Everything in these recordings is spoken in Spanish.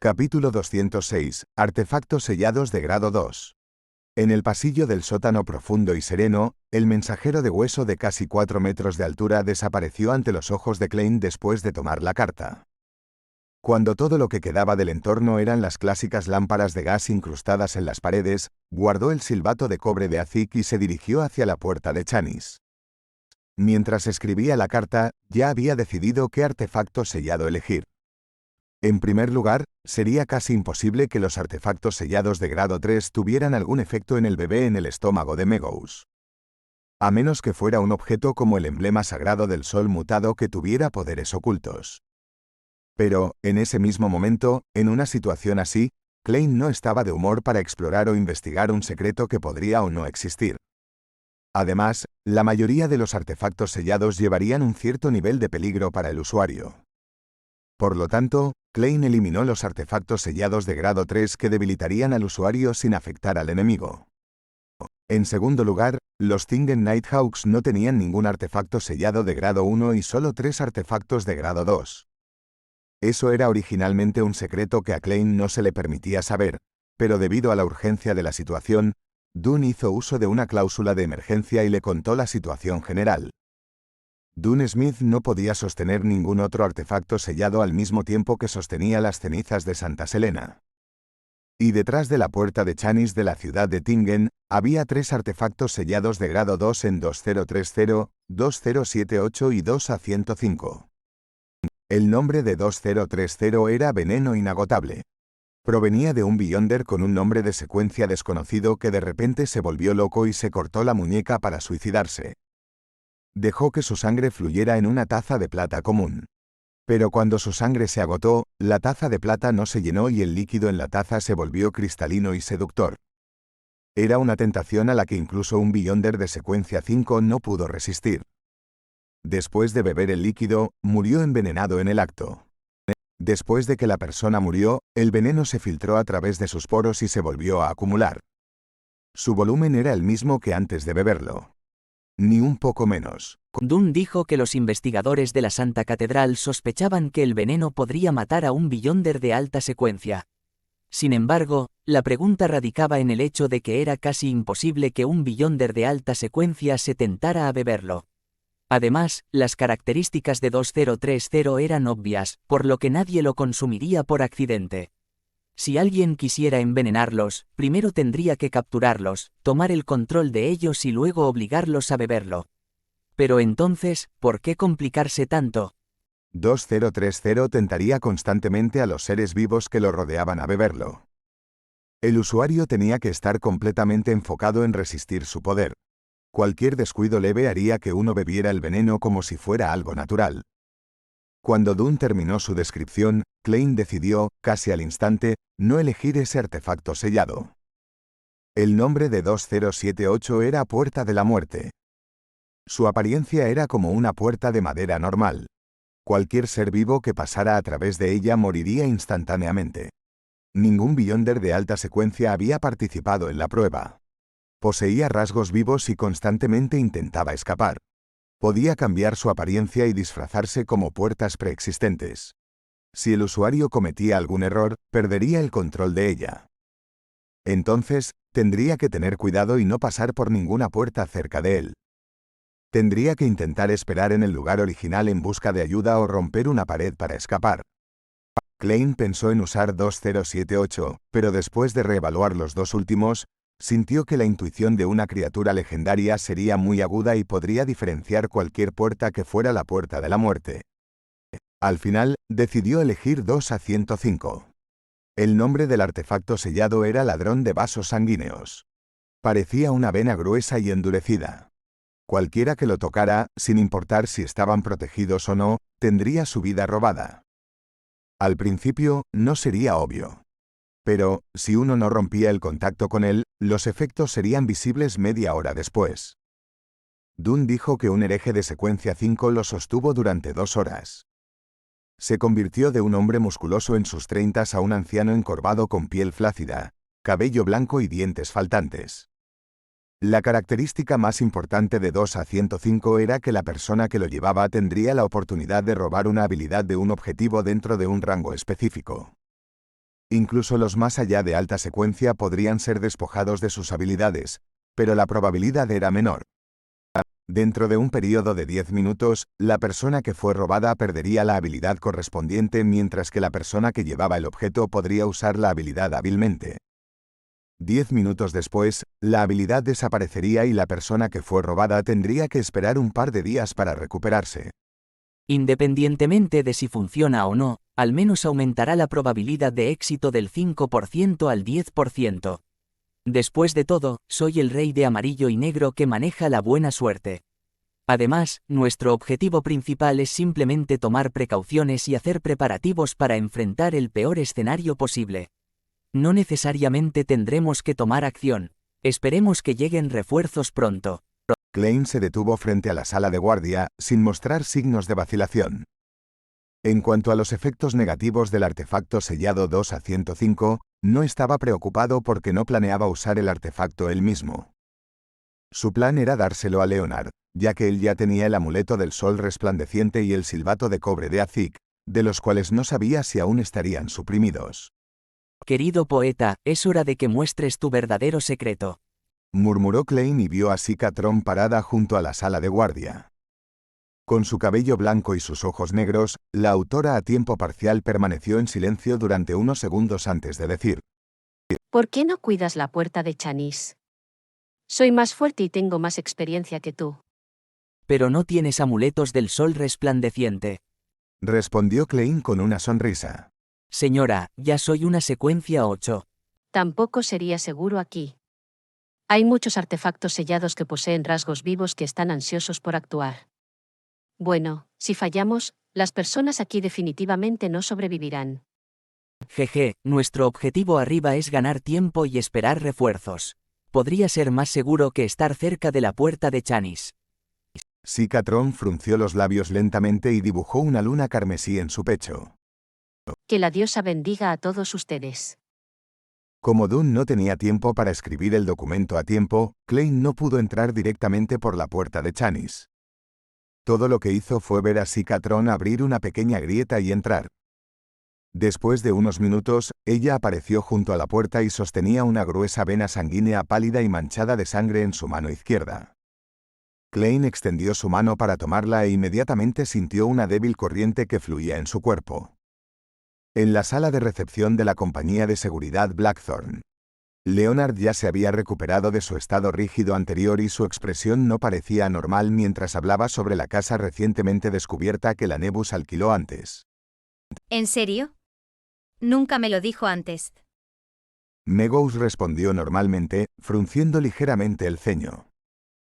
Capítulo 206. Artefactos sellados de grado 2. En el pasillo del sótano profundo y sereno, el mensajero de hueso de casi 4 metros de altura desapareció ante los ojos de Klein después de tomar la carta. Cuando todo lo que quedaba del entorno eran las clásicas lámparas de gas incrustadas en las paredes, guardó el silbato de cobre de Azik y se dirigió hacia la puerta de Chanis. Mientras escribía la carta, ya había decidido qué artefacto sellado elegir. En primer lugar, sería casi imposible que los artefactos sellados de grado 3 tuvieran algún efecto en el bebé en el estómago de Megous. A menos que fuera un objeto como el emblema sagrado del sol mutado que tuviera poderes ocultos. Pero, en ese mismo momento, en una situación así, Klein no estaba de humor para explorar o investigar un secreto que podría o no existir. Además, la mayoría de los artefactos sellados llevarían un cierto nivel de peligro para el usuario. Por lo tanto, Klein eliminó los artefactos sellados de grado 3 que debilitarían al usuario sin afectar al enemigo. En segundo lugar, los Tingen Nighthawks no tenían ningún artefacto sellado de grado 1 y solo 3 artefactos de grado 2. Eso era originalmente un secreto que a Klein no se le permitía saber, pero debido a la urgencia de la situación, Dunn hizo uso de una cláusula de emergencia y le contó la situación general. Dunn Smith no podía sostener ningún otro artefacto sellado al mismo tiempo que sostenía las cenizas de Santa Selena. Y detrás de la puerta de Chanis de la ciudad de Tingen, había 3 artefactos sellados de grado 2 en 2030, 2078 y 2A105. El nombre de 2030 era Veneno Inagotable. Provenía de un Beyonder con un nombre de secuencia desconocido que de repente se volvió loco y se cortó la muñeca para suicidarse. Dejó que su sangre fluyera en una taza de plata común. Pero cuando su sangre se agotó, la taza de plata no se llenó y el líquido en la taza se volvió cristalino y seductor. Era una tentación a la que incluso un Beyonder de secuencia 5 no pudo resistir. Después de beber el líquido, murió envenenado en el acto. Después de que la persona murió, el veneno se filtró a través de sus poros y se volvió a acumular. Su volumen era el mismo que antes de beberlo. Ni un poco menos. Dunn dijo que los investigadores de la Santa Catedral sospechaban que el veneno podría matar a un Beyonder de alta secuencia. Sin embargo, la pregunta radicaba en el hecho de que era casi imposible que un Beyonder de alta secuencia se tentara a beberlo. Además, las características de 2030 eran obvias, por lo que nadie lo consumiría por accidente. Si alguien quisiera envenenarlos, primero tendría que capturarlos, tomar el control de ellos y luego obligarlos a beberlo. Pero entonces, ¿por qué complicarse tanto? 2030 tentaría constantemente a los seres vivos que lo rodeaban a beberlo. El usuario tenía que estar completamente enfocado en resistir su poder. Cualquier descuido leve haría que uno bebiera el veneno como si fuera algo natural. Cuando Dunn terminó su descripción, Klein decidió, casi al instante, no elegir ese artefacto sellado. El nombre de 2078 era Puerta de la Muerte. Su apariencia era como una puerta de madera normal. Cualquier ser vivo que pasara a través de ella moriría instantáneamente. Ningún Beyonder de alta secuencia había participado en la prueba. Poseía rasgos vivos y constantemente intentaba escapar. Podía cambiar su apariencia y disfrazarse como puertas preexistentes. Si el usuario cometía algún error, perdería el control de ella. Entonces, tendría que tener cuidado y no pasar por ninguna puerta cerca de él. Tendría que intentar esperar en el lugar original en busca de ayuda o romper una pared para escapar. Klein pensó en usar 2078, pero después de reevaluar los dos últimos, sintió que la intuición de una criatura legendaria sería muy aguda y podría diferenciar cualquier puerta que fuera la Puerta de la Muerte. Al final, decidió elegir 2A105. El nombre del artefacto sellado era Ladrón de Vasos Sanguíneos. Parecía una vena gruesa y endurecida. Cualquiera que lo tocara, sin importar si estaban protegidos o no, tendría su vida robada. Al principio, no sería obvio. Pero, si uno no rompía el contacto con él, los efectos serían visibles media hora después. Dunn dijo que un hereje de secuencia 5 lo sostuvo durante 2 horas. Se convirtió de un hombre musculoso en sus 30s a un anciano encorvado con piel flácida, cabello blanco y dientes faltantes. La característica más importante de 2A105 era que la persona que lo llevaba tendría la oportunidad de robar una habilidad de un objetivo dentro de un rango específico. Incluso los más allá de alta secuencia podrían ser despojados de sus habilidades, pero la probabilidad era menor. Dentro de un periodo de 10 minutos, la persona que fue robada perdería la habilidad correspondiente mientras que la persona que llevaba el objeto podría usar la habilidad hábilmente. 10 minutos después, la habilidad desaparecería y la persona que fue robada tendría que esperar un par de días para recuperarse. Independientemente de si funciona o no, al menos aumentará la probabilidad de éxito del 5% al 10%. Después de todo, soy el rey de amarillo y negro que maneja la buena suerte. Además, nuestro objetivo principal es simplemente tomar precauciones y hacer preparativos para enfrentar el peor escenario posible. No necesariamente tendremos que tomar acción. Esperemos que lleguen refuerzos pronto. Klein se detuvo frente a la sala de guardia, sin mostrar signos de vacilación. En cuanto a los efectos negativos del artefacto sellado 2A105, no estaba preocupado porque no planeaba usar el artefacto él mismo. Su plan era dárselo a Leonard, ya que él ya tenía el amuleto del sol resplandeciente y el silbato de cobre de Azik, de los cuales no sabía si aún estarían suprimidos. Querido poeta, es hora de que muestres tu verdadero secreto. Murmuró Klein y vio a Sikatron parada junto a la sala de guardia. Con su cabello blanco y sus ojos negros, la autora a tiempo parcial permaneció en silencio durante unos segundos antes de decir: ¿Por qué no cuidas la puerta de Chanis? Soy más fuerte y tengo más experiencia que tú. Pero no tienes amuletos del sol resplandeciente. Respondió Klein con una sonrisa. Señora, ya soy una secuencia 8. Tampoco sería seguro aquí. Hay muchos artefactos sellados que poseen rasgos vivos que están ansiosos por actuar. Bueno, si fallamos, las personas aquí definitivamente no sobrevivirán. Jeje, nuestro objetivo arriba es ganar tiempo y esperar refuerzos. Podría ser más seguro que estar cerca de la puerta de Chanis. Sikatron frunció los labios lentamente y dibujó una luna carmesí en su pecho. Que la diosa bendiga a todos ustedes. Como Dunn no tenía tiempo para escribir el documento a tiempo, Klein no pudo entrar directamente por la puerta de Chanis. Todo lo que hizo fue ver a Sikatron abrir una pequeña grieta y entrar. Después de unos minutos, ella apareció junto a la puerta y sostenía una gruesa vena sanguínea pálida y manchada de sangre en su mano izquierda. Klein extendió su mano para tomarla e inmediatamente sintió una débil corriente que fluía en su cuerpo. En la sala de recepción de la compañía de seguridad Blackthorn, Leonard ya se había recuperado de su estado rígido anterior y su expresión no parecía anormal mientras hablaba sobre la casa recientemente descubierta que la Nebus alquiló antes. ¿En serio? Nunca me lo dijo antes. Megous respondió normalmente, frunciendo ligeramente el ceño.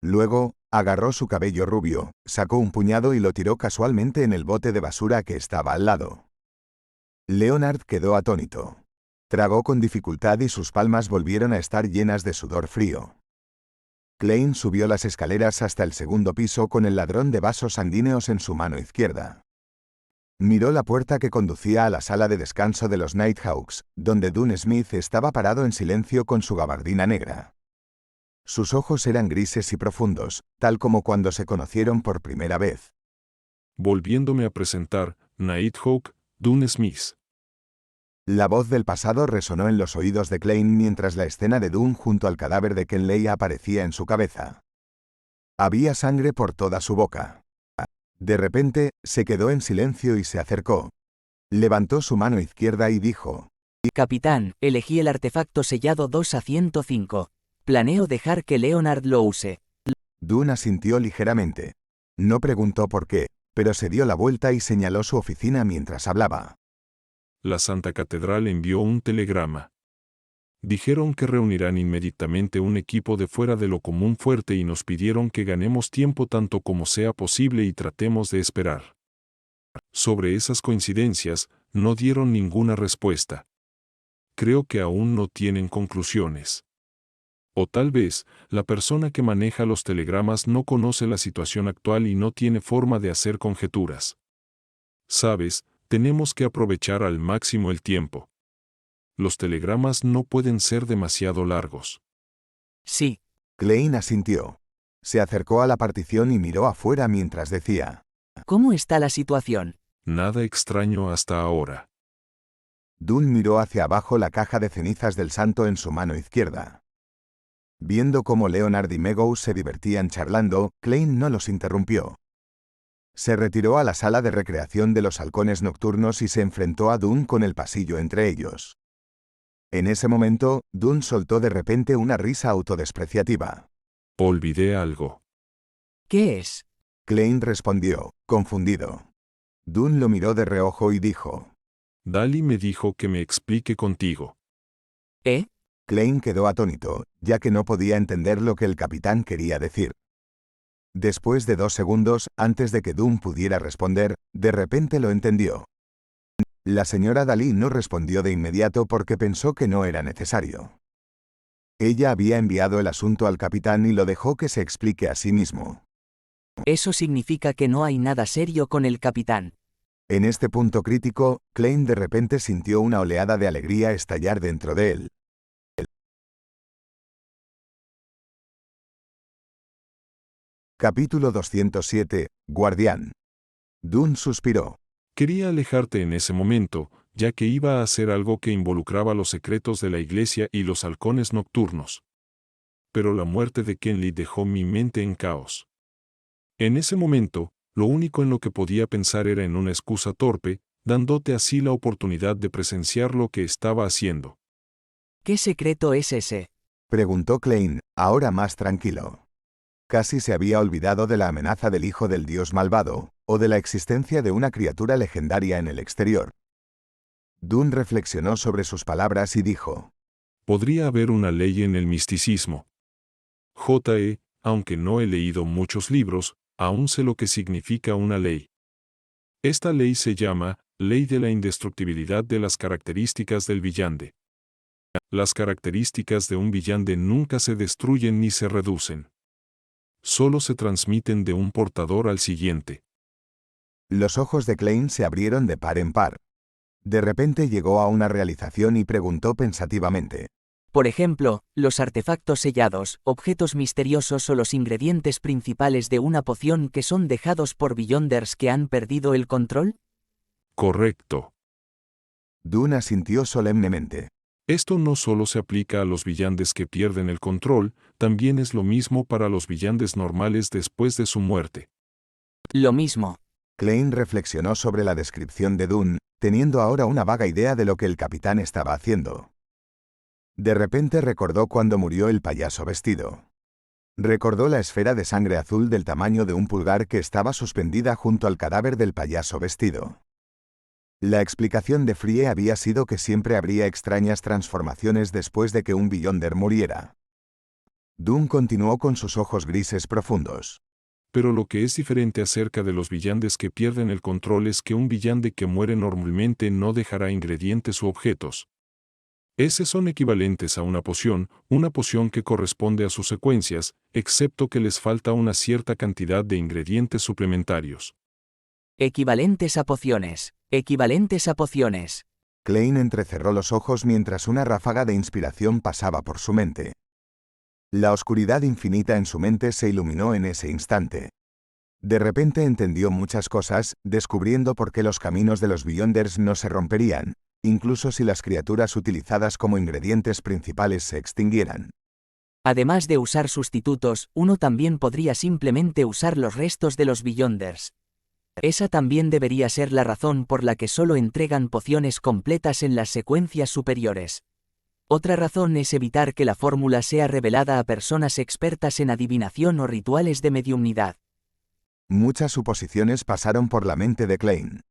Luego, agarró su cabello rubio, sacó un puñado y lo tiró casualmente en el bote de basura que estaba al lado. Leonard quedó atónito. Tragó con dificultad y sus palmas volvieron a estar llenas de sudor frío. Klein subió las escaleras hasta el segundo piso con el ladrón de vasos sanguíneos en su mano izquierda. Miró la puerta que conducía a la sala de descanso de los Nighthawks, donde Dunn Smith estaba parado en silencio con su gabardina negra. Sus ojos eran grises y profundos, tal como cuando se conocieron por primera vez. Volviéndome a presentar, Nighthawk, Dunn Smith. La voz del pasado resonó en los oídos de Klein mientras la escena de Dunn junto al cadáver de Kenley aparecía en su cabeza. Había sangre por toda su boca. De repente, se quedó en silencio y se acercó. Levantó su mano izquierda y dijo: Capitán, elegí el artefacto sellado 2A105. Planeo dejar que Leonard lo use. Dunn asintió ligeramente. No preguntó por qué, pero se dio la vuelta y señaló su oficina mientras hablaba. La Santa Catedral envió un telegrama. Dijeron que reunirán inmediatamente un equipo de fuera de lo común fuerte y nos pidieron que ganemos tiempo tanto como sea posible y tratemos de esperar. Sobre esas coincidencias, no dieron ninguna respuesta. Creo que aún no tienen conclusiones. O tal vez, la persona que maneja los telegramas no conoce la situación actual y no tiene forma de hacer conjeturas. Sabes, tenemos que aprovechar al máximo el tiempo. Los telegramas no pueden ser demasiado largos. Sí. Klein asintió. Se acercó a la partición y miró afuera mientras decía: ¿Cómo está la situación? Nada extraño hasta ahora. Dunn miró hacia abajo la caja de cenizas del santo en su mano izquierda. Viendo cómo Leonard y Meadows se divertían charlando, Klein no los interrumpió. Se retiró a la sala de recreación de los halcones nocturnos y se enfrentó a Dunn con el pasillo entre ellos. En ese momento, Dunn soltó de repente una risa autodespreciativa. Olvidé algo. ¿Qué es? Klein respondió, confundido. Dunn lo miró de reojo y dijo. Dali me dijo que me explique contigo. ¿Eh? Klein quedó atónito, ya que no podía entender lo que el capitán quería decir. Después de 2 segundos, antes de que Dunn pudiera responder, de repente lo entendió. La señora Dalí no respondió de inmediato porque pensó que no era necesario. Ella había enviado el asunto al capitán y lo dejó que se explique a sí mismo. Eso significa que no hay nada serio con el capitán. En este punto crítico, Klein de repente sintió una oleada de alegría estallar dentro de él. Capítulo 207. Guardián. Dunn suspiró. Quería alejarte en ese momento, ya que iba a hacer algo que involucraba los secretos de la iglesia y los halcones nocturnos. Pero la muerte de Kenley dejó mi mente en caos. En ese momento, lo único en lo que podía pensar era en una excusa torpe, dándote así la oportunidad de presenciar lo que estaba haciendo. ¿Qué secreto es ese? Preguntó Klein, ahora más tranquilo. Casi se había olvidado de la amenaza del hijo del dios malvado, o de la existencia de una criatura legendaria en el exterior. Dunn reflexionó sobre sus palabras y dijo. Podría haber una ley en el misticismo. Aunque no he leído muchos libros, aún sé lo que significa una ley. Esta ley se llama Ley de la Indestructibilidad de las características del villande. Las características de un villande nunca se destruyen ni se reducen. Solo se transmiten de un portador al siguiente. Los ojos de Klein se abrieron de par en par. De repente llegó a una realización y preguntó pensativamente. Por ejemplo, los artefactos sellados, objetos misteriosos o los ingredientes principales de una poción que son dejados por Beyonders que han perdido el control. Correcto. Dunn asintió solemnemente. Esto no solo se aplica a los villandes que pierden el control, también es lo mismo para los villandes normales después de su muerte. Lo mismo. Klein reflexionó sobre la descripción de Dunn, teniendo ahora una vaga idea de lo que el capitán estaba haciendo. De repente recordó cuando murió el payaso vestido. Recordó la esfera de sangre azul del tamaño de un pulgar que estaba suspendida junto al cadáver del payaso vestido. La explicación de Frie había sido que siempre habría extrañas transformaciones después de que un Beyonder muriera. Dunn continuó con sus ojos grises profundos. Pero lo que es diferente acerca de los villandes que pierden el control es que un villande que muere normalmente no dejará ingredientes u objetos. Esos son equivalentes a una poción que corresponde a sus secuencias, excepto que les falta una cierta cantidad de ingredientes suplementarios. Equivalentes a pociones. Equivalentes a pociones. Klein entrecerró los ojos mientras una ráfaga de inspiración pasaba por su mente. La oscuridad infinita en su mente se iluminó en ese instante. De repente entendió muchas cosas, descubriendo por qué los caminos de los Beyonders no se romperían, incluso si las criaturas utilizadas como ingredientes principales se extinguieran. Además de usar sustitutos, uno también podría simplemente usar los restos de los Beyonders. Esa también debería ser la razón por la que solo entregan pociones completas en las secuencias superiores. Otra razón es evitar que la fórmula sea revelada a personas expertas en adivinación o rituales de mediumnidad. Muchas suposiciones pasaron por la mente de Klein.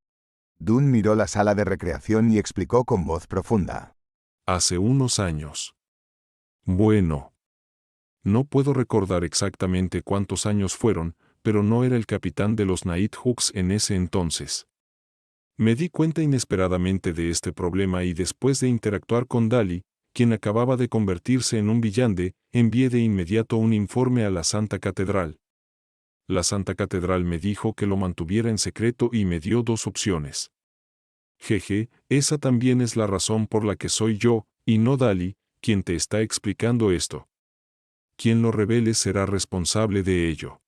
Dunn miró la sala de recreación y explicó con voz profunda. Hace unos años. Bueno. No puedo recordar exactamente cuántos años fueron, pero no era el capitán de los Nighthawks en ese entonces. Me di cuenta inesperadamente de este problema y después de interactuar con Dali, quien acababa de convertirse en un villande, envié de inmediato un informe a la Santa Catedral. La Santa Catedral me dijo que lo mantuviera en secreto y me dio 2 opciones. Esa también es la razón por la que soy yo, y no Dali, quien te está explicando esto. Quien lo revele será responsable de ello.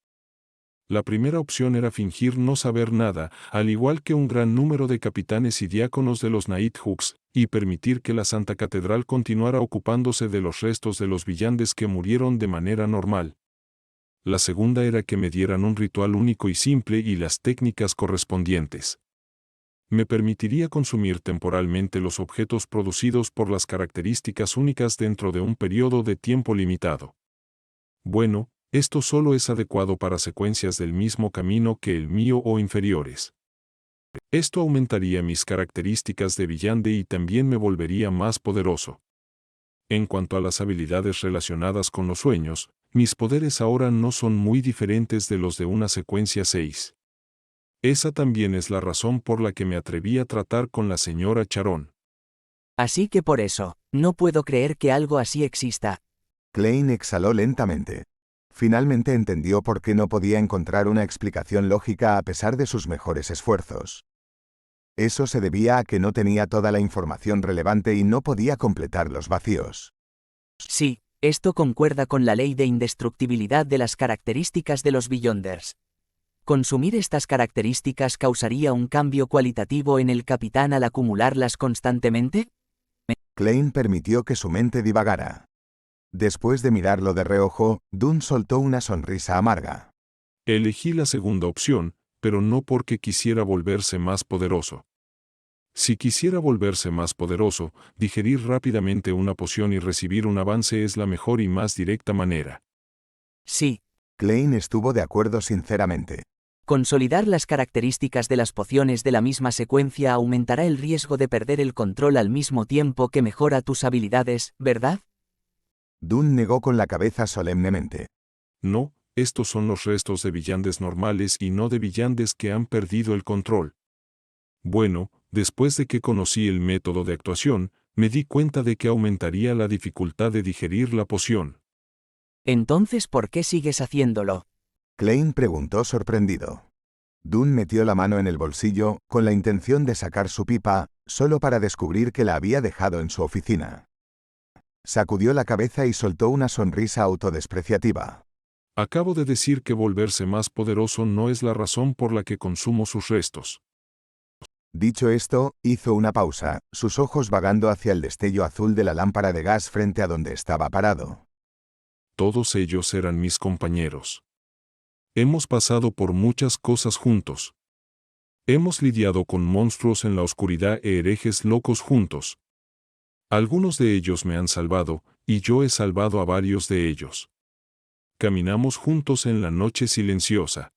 La primera opción era fingir no saber nada, al igual que un gran número de capitanes y diáconos de los Nighthawks, y permitir que la Santa Catedral continuara ocupándose de los restos de los villanes que murieron de manera normal. La segunda era que me dieran un ritual único y simple y las técnicas correspondientes. Me permitiría consumir temporalmente los objetos producidos por las características únicas dentro de un periodo de tiempo limitado. Bueno, esto solo es adecuado para secuencias del mismo camino que el mío o inferiores. Esto aumentaría mis características de villante y también me volvería más poderoso. En cuanto a las habilidades relacionadas con los sueños, mis poderes ahora no son muy diferentes de los de una secuencia 6. Esa también es la razón por la que me atreví a tratar con la señora Charon. Así que por eso, no puedo creer que algo así exista. Klein exhaló lentamente. Finalmente entendió por qué no podía encontrar una explicación lógica a pesar de sus mejores esfuerzos. Eso se debía a que no tenía toda la información relevante y no podía completar los vacíos. Sí, esto concuerda con la ley de indestructibilidad de las características de los Beyonders. Consumir estas características causaría un cambio cualitativo en el capitán al acumularlas constantemente. Klein permitió que su mente divagara. Después de mirarlo de reojo, Dunn soltó una sonrisa amarga. Elegí la segunda opción, pero no porque quisiera volverse más poderoso. Si quisiera volverse más poderoso, digerir rápidamente una poción y recibir un avance es la mejor y más directa manera. Sí. Klein estuvo de acuerdo sinceramente. Consolidar las características de las pociones de la misma secuencia aumentará el riesgo de perder el control al mismo tiempo que mejora tus habilidades, ¿verdad? Dunn negó con la cabeza solemnemente. No, estos son los restos de villanes normales y no de villanes que han perdido el control. Bueno, después de que conocí el método de actuación, me di cuenta de que aumentaría la dificultad de digerir la poción. Entonces, ¿por qué sigues haciéndolo? Klein preguntó sorprendido. Dunn metió la mano en el bolsillo, con la intención de sacar su pipa, solo para descubrir que la había dejado en su oficina. Sacudió la cabeza y soltó una sonrisa autodespreciativa. Acabo de decir que volverse más poderoso no es la razón por la que consumo sus restos. Dicho esto, hizo una pausa, sus ojos vagando hacia el destello azul de la lámpara de gas frente a donde estaba parado. Todos ellos eran mis compañeros. Hemos pasado por muchas cosas juntos. Hemos lidiado con monstruos en la oscuridad e herejes locos juntos. Algunos de ellos me han salvado, y yo he salvado a varios de ellos. Caminamos juntos en la noche silenciosa.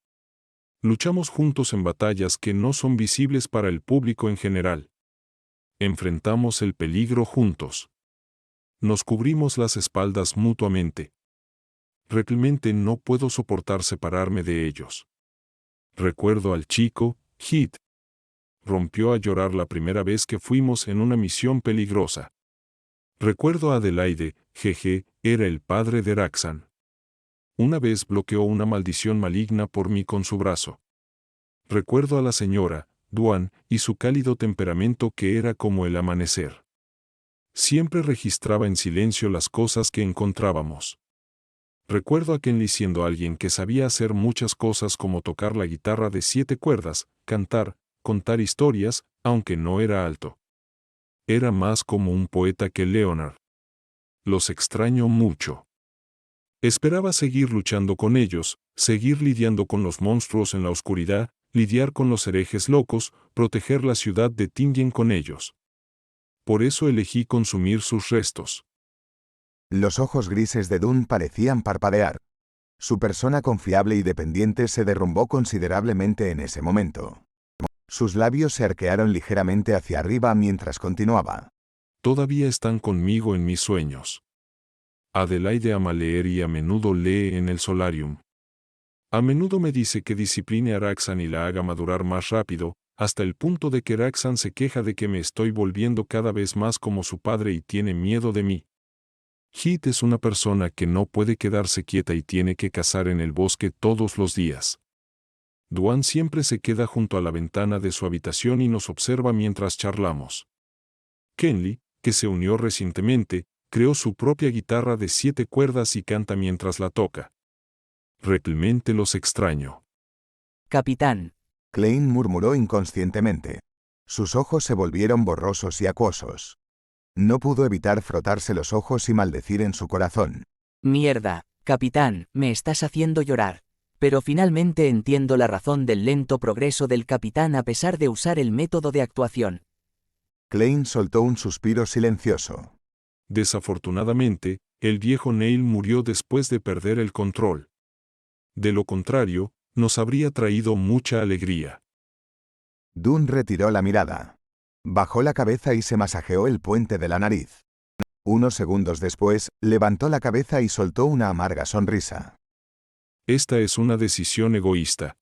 Luchamos juntos en batallas que no son visibles para el público en general. Enfrentamos el peligro juntos. Nos cubrimos las espaldas mutuamente. Realmente no puedo soportar separarme de ellos. Recuerdo al chico, Heath. Rompió a llorar la primera vez que fuimos en una misión peligrosa. Recuerdo a Adelaide, jeje, era el padre de Raxan. Una vez bloqueó una maldición maligna por mí con su brazo. Recuerdo a la señora, Duan, y su cálido temperamento que era como el amanecer. Siempre registraba en silencio las cosas que encontrábamos. Recuerdo a Kenley siendo alguien que sabía hacer muchas cosas como tocar la guitarra de 7 cuerdas, cantar, contar historias, aunque no era alto. Era más como un poeta que Leonard. Los extraño mucho. Esperaba seguir luchando con ellos, seguir lidiando con los monstruos en la oscuridad, lidiar con los herejes locos, proteger la ciudad de Tindien con ellos. Por eso elegí consumir sus restos. Los ojos grises de Dunn parecían parpadear. Su persona confiable y dependiente se derrumbó considerablemente en ese momento. Sus labios se arquearon ligeramente hacia arriba mientras continuaba. Todavía están conmigo en mis sueños. Adelaide ama leer y a menudo lee en el solarium. A menudo me dice que discipline a Raxan y la haga madurar más rápido, hasta el punto de que Raxan se queja de que me estoy volviendo cada vez más como su padre y tiene miedo de mí. Heath es una persona que no puede quedarse quieta y tiene que cazar en el bosque todos los días. Duan siempre se queda junto a la ventana de su habitación y nos observa mientras charlamos. Kenley, que se unió recientemente, creó su propia guitarra de 7 cuerdas y canta mientras la toca. Realmente los extraño. Capitán. Klein murmuró inconscientemente. Sus ojos se volvieron borrosos y acuosos. No pudo evitar frotarse los ojos y maldecir en su corazón. Mierda, capitán, me estás haciendo llorar. Pero finalmente entiendo la razón del lento progreso del capitán a pesar de usar el método de actuación. Klein soltó un suspiro silencioso. Desafortunadamente, el viejo Neil murió después de perder el control. De lo contrario, nos habría traído mucha alegría. Dunn retiró la mirada. Bajó la cabeza y se masajeó el puente de la nariz. Unos segundos después, levantó la cabeza y soltó una amarga sonrisa. Esta es una decisión egoísta.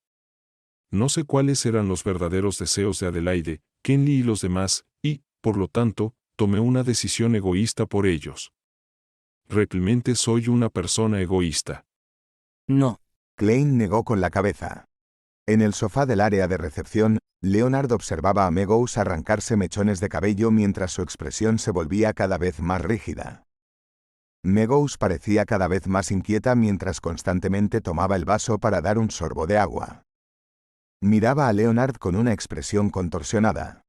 No sé cuáles eran los verdaderos deseos de Adelaide, Kenley y los demás, y, por lo tanto, tomé una decisión egoísta por ellos. Realmente soy una persona egoísta. No. Klein negó con la cabeza. En el sofá del área de recepción, Leonard observaba a Meadows arrancarse mechones de cabello mientras su expresión se volvía cada vez más rígida. Meadows parecía cada vez más inquieta mientras constantemente tomaba el vaso para dar un sorbo de agua. Miraba a Leonard con una expresión contorsionada.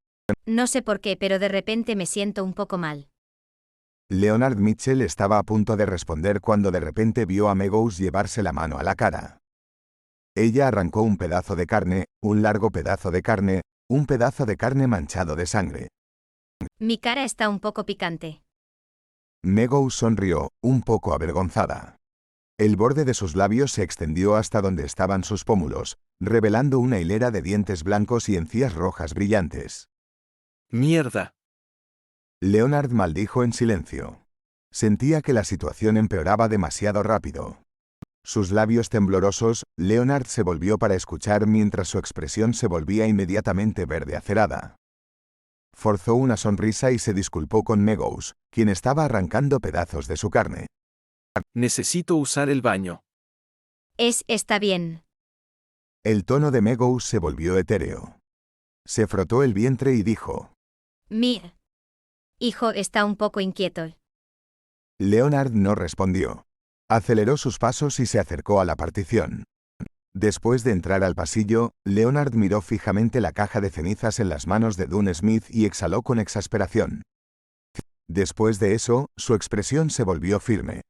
No sé por qué, pero de repente me siento un poco mal. Leonard Mitchell estaba a punto de responder cuando de repente vio a Meadows llevarse la mano a la cara. Ella arrancó un pedazo de carne, un largo pedazo de carne, un pedazo de carne manchado de sangre. Mi cara está un poco picante. Meadows sonrió, un poco avergonzada. El borde de sus labios se extendió hasta donde estaban sus pómulos, revelando una hilera de dientes blancos y encías rojas brillantes. ¡Mierda! Leonard maldijo en silencio. Sentía que la situación empeoraba demasiado rápido. Sus labios temblorosos, Leonard se volvió para escuchar mientras su expresión se volvía inmediatamente verde acerada. Forzó una sonrisa y se disculpó con Meadows, quien estaba arrancando pedazos de su carne. Necesito usar el baño. Está bien. El tono de Meadows se volvió etéreo. Se frotó el vientre y dijo. Mi hijo está un poco inquieto. Leonard no respondió. Aceleró sus pasos y se acercó a la partición. Después de entrar al pasillo, Leonard miró fijamente la caja de cenizas en las manos de Dunn Smith y exhaló con exasperación. Después de eso, su expresión se volvió firme.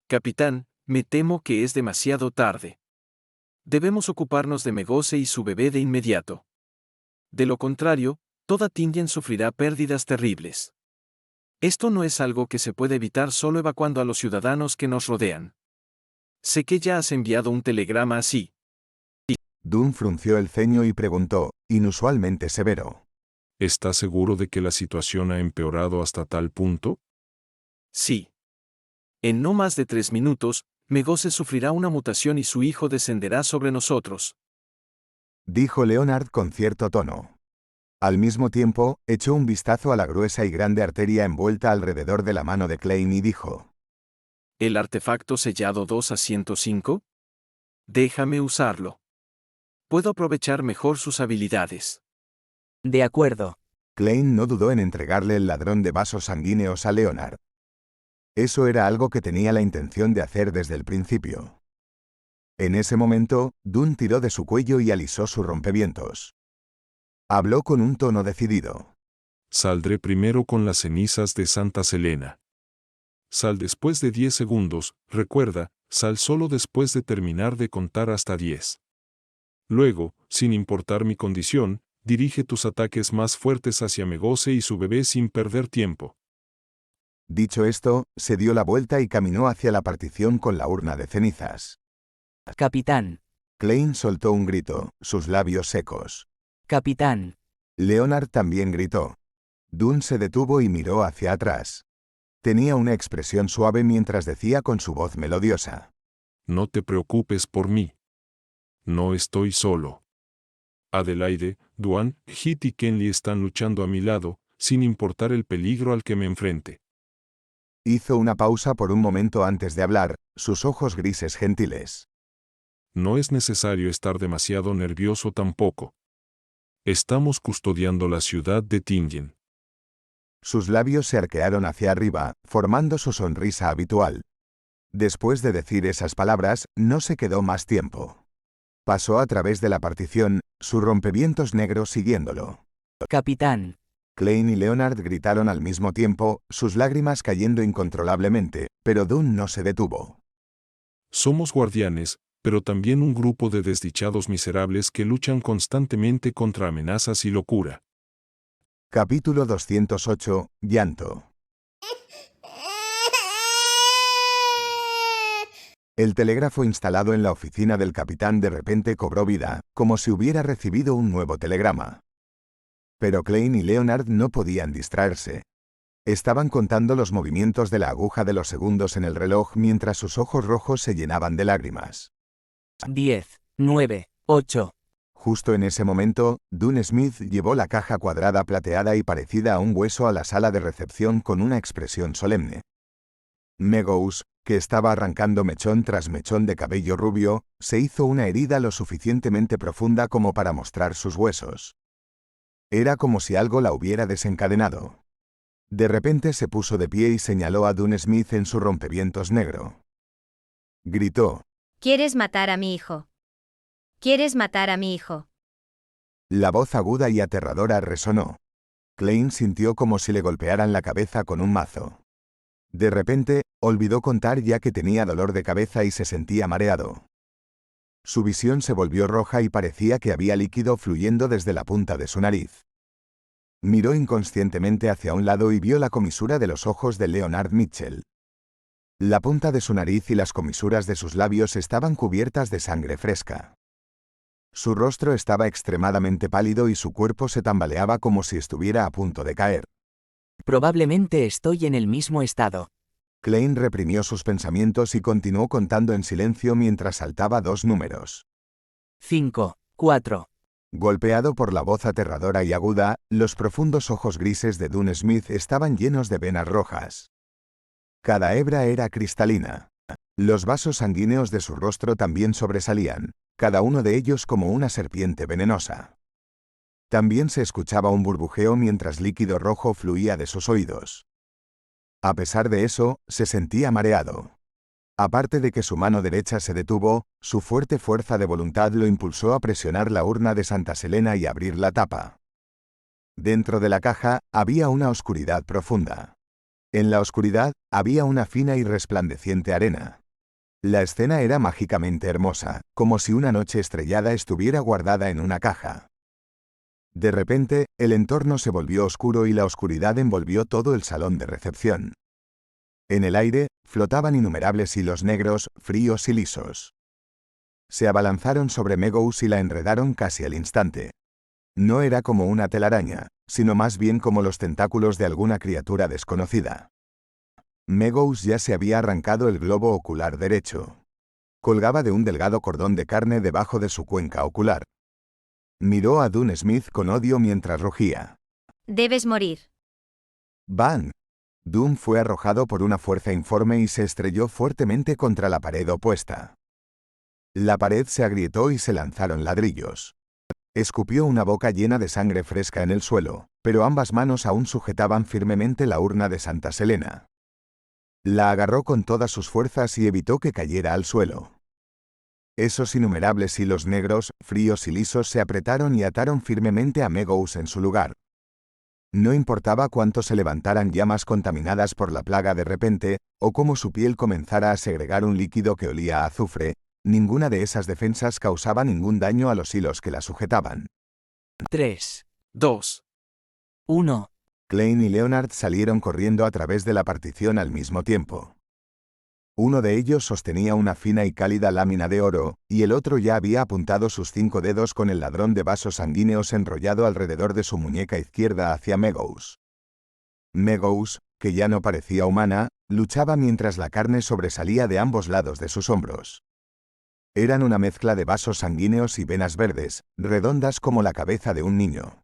Capitán, me temo que es demasiado tarde. Debemos ocuparnos de Megose y su bebé de inmediato. De lo contrario, toda Tingen sufrirá pérdidas terribles. Esto no es algo que se puede evitar solo evacuando a los ciudadanos que nos rodean. Sé que ya has enviado un telegrama así. Dunn frunció el ceño y preguntó, inusualmente severo. ¿Estás seguro de que la situación ha empeorado hasta tal punto? Sí. En no más de 3 minutos, Megose sufrirá una mutación y su hijo descenderá sobre nosotros. Dijo Leonard con cierto tono. Al mismo tiempo, echó un vistazo a la gruesa y grande arteria envuelta alrededor de la mano de Klein y dijo. ¿El artefacto sellado 2 a 105? Déjame usarlo. Puedo aprovechar mejor sus habilidades. De acuerdo. Klein no dudó en entregarle el ladrón de vasos sanguíneos a Leonard. Eso era algo que tenía la intención de hacer desde el principio. En ese momento, Dunn tiró de su cuello y alisó su rompevientos. Habló con un tono decidido. Saldré primero con las cenizas de Santa Selena. Sal después de 10 segundos, recuerda, sal solo después de terminar de contar hasta 10. Luego, sin importar mi condición, dirige tus ataques más fuertes hacia Megose y su bebé sin perder tiempo. Dicho esto, se dio la vuelta y caminó hacia la partición con la urna de cenizas. Capitán. Klein soltó un grito, sus labios secos. Capitán. Leonard también gritó. Dunn se detuvo y miró hacia atrás. Tenía una expresión suave mientras decía con su voz melodiosa. No te preocupes por mí. No estoy solo. Adelaide, Duan, Hit y Kenley están luchando a mi lado, sin importar el peligro al que me enfrente. Hizo una pausa por un momento antes de hablar, sus ojos grises gentiles. No es necesario estar demasiado nervioso tampoco. Estamos custodiando la ciudad de Tingen. Sus labios se arquearon hacia arriba, formando su sonrisa habitual. Después de decir esas palabras, no se quedó más tiempo. Pasó a través de la partición, su rompevientos negro siguiéndolo. Capitán. Klein y Leonard gritaron al mismo tiempo, sus lágrimas cayendo incontrolablemente, pero Dunn no se detuvo. Somos guardianes, pero también un grupo de desdichados miserables que luchan constantemente contra amenazas y locura. Capítulo 208. Llanto. El telégrafo instalado en la oficina del capitán de repente cobró vida, como si hubiera recibido un nuevo telegrama. Pero Klein y Leonard no podían distraerse. Estaban contando los movimientos de la aguja de los segundos en el reloj mientras sus ojos rojos se llenaban de lágrimas. 10, 9, 8. Justo en ese momento, Dunn Smith llevó la caja cuadrada plateada y parecida a un hueso a la sala de recepción con una expresión solemne. Meadows, que estaba arrancando mechón tras mechón de cabello rubio, se hizo una herida lo suficientemente profunda como para mostrar sus huesos. Era como si algo la hubiera desencadenado. De repente se puso de pie y señaló a Dunn Smith en su rompevientos negro. Gritó. ¿Quieres matar a mi hijo? ¿Quieres matar a mi hijo? La voz aguda y aterradora resonó. Klein sintió como si le golpearan la cabeza con un mazo. De repente, olvidó contar ya que tenía dolor de cabeza y se sentía mareado. Su visión se volvió roja y parecía que había líquido fluyendo desde la punta de su nariz. Miró inconscientemente hacia un lado y vio la comisura de los ojos de Leonard Mitchell. La punta de su nariz y las comisuras de sus labios estaban cubiertas de sangre fresca. Su rostro estaba extremadamente pálido y su cuerpo se tambaleaba como si estuviera a punto de caer. Probablemente estoy en el mismo estado. Klein reprimió sus pensamientos y continuó contando en silencio mientras saltaba 2 números. 5, 4. Golpeado por la voz aterradora y aguda, los profundos ojos grises de Dunn Smith estaban llenos de venas rojas. Cada hebra era cristalina. Los vasos sanguíneos de su rostro también sobresalían, cada uno de ellos como una serpiente venenosa. También se escuchaba un burbujeo mientras líquido rojo fluía de sus oídos. A pesar de eso, se sentía mareado. Aparte de que su mano derecha se detuvo, su fuerte fuerza de voluntad lo impulsó a presionar la urna de Santa Selena y abrir la tapa. Dentro de la caja, había una oscuridad profunda. En la oscuridad, había una fina y resplandeciente arena. La escena era mágicamente hermosa, como si una noche estrellada estuviera guardada en una caja. De repente, el entorno se volvió oscuro y la oscuridad envolvió todo el salón de recepción. En el aire, flotaban innumerables hilos negros, fríos y lisos. Se abalanzaron sobre Meadows y la enredaron casi al instante. No era como una telaraña, sino más bien como los tentáculos de alguna criatura desconocida. Meadows ya se había arrancado el globo ocular derecho. Colgaba de un delgado cordón de carne debajo de su cuenca ocular. Miró a Dunn Smith con odio mientras rugía. Debes morir. ¡Bang! Dunn fue arrojado por una fuerza informe y se estrelló fuertemente contra la pared opuesta. La pared se agrietó y se lanzaron ladrillos. Escupió una boca llena de sangre fresca en el suelo, pero ambas manos aún sujetaban firmemente la urna de Santa Selena. La agarró con todas sus fuerzas y evitó que cayera al suelo. Esos innumerables hilos negros, fríos y lisos se apretaron y ataron firmemente a Meadows en su lugar. No importaba cuánto se levantaran llamas contaminadas por la plaga de repente, o cómo su piel comenzara a segregar un líquido que olía a azufre, ninguna de esas defensas causaba ningún daño a los hilos que la sujetaban. 3, 2. 1. Klein y Leonard salieron corriendo a través de la partición al mismo tiempo. Uno de ellos sostenía una fina y cálida lámina de oro, y el otro ya había apuntado sus 5 dedos con el ladrón de vasos sanguíneos enrollado alrededor de su muñeca izquierda hacia Meadows. Meadows, que ya no parecía humana, luchaba mientras la carne sobresalía de ambos lados de sus hombros. Eran una mezcla de vasos sanguíneos y venas verdes, redondas como la cabeza de un niño.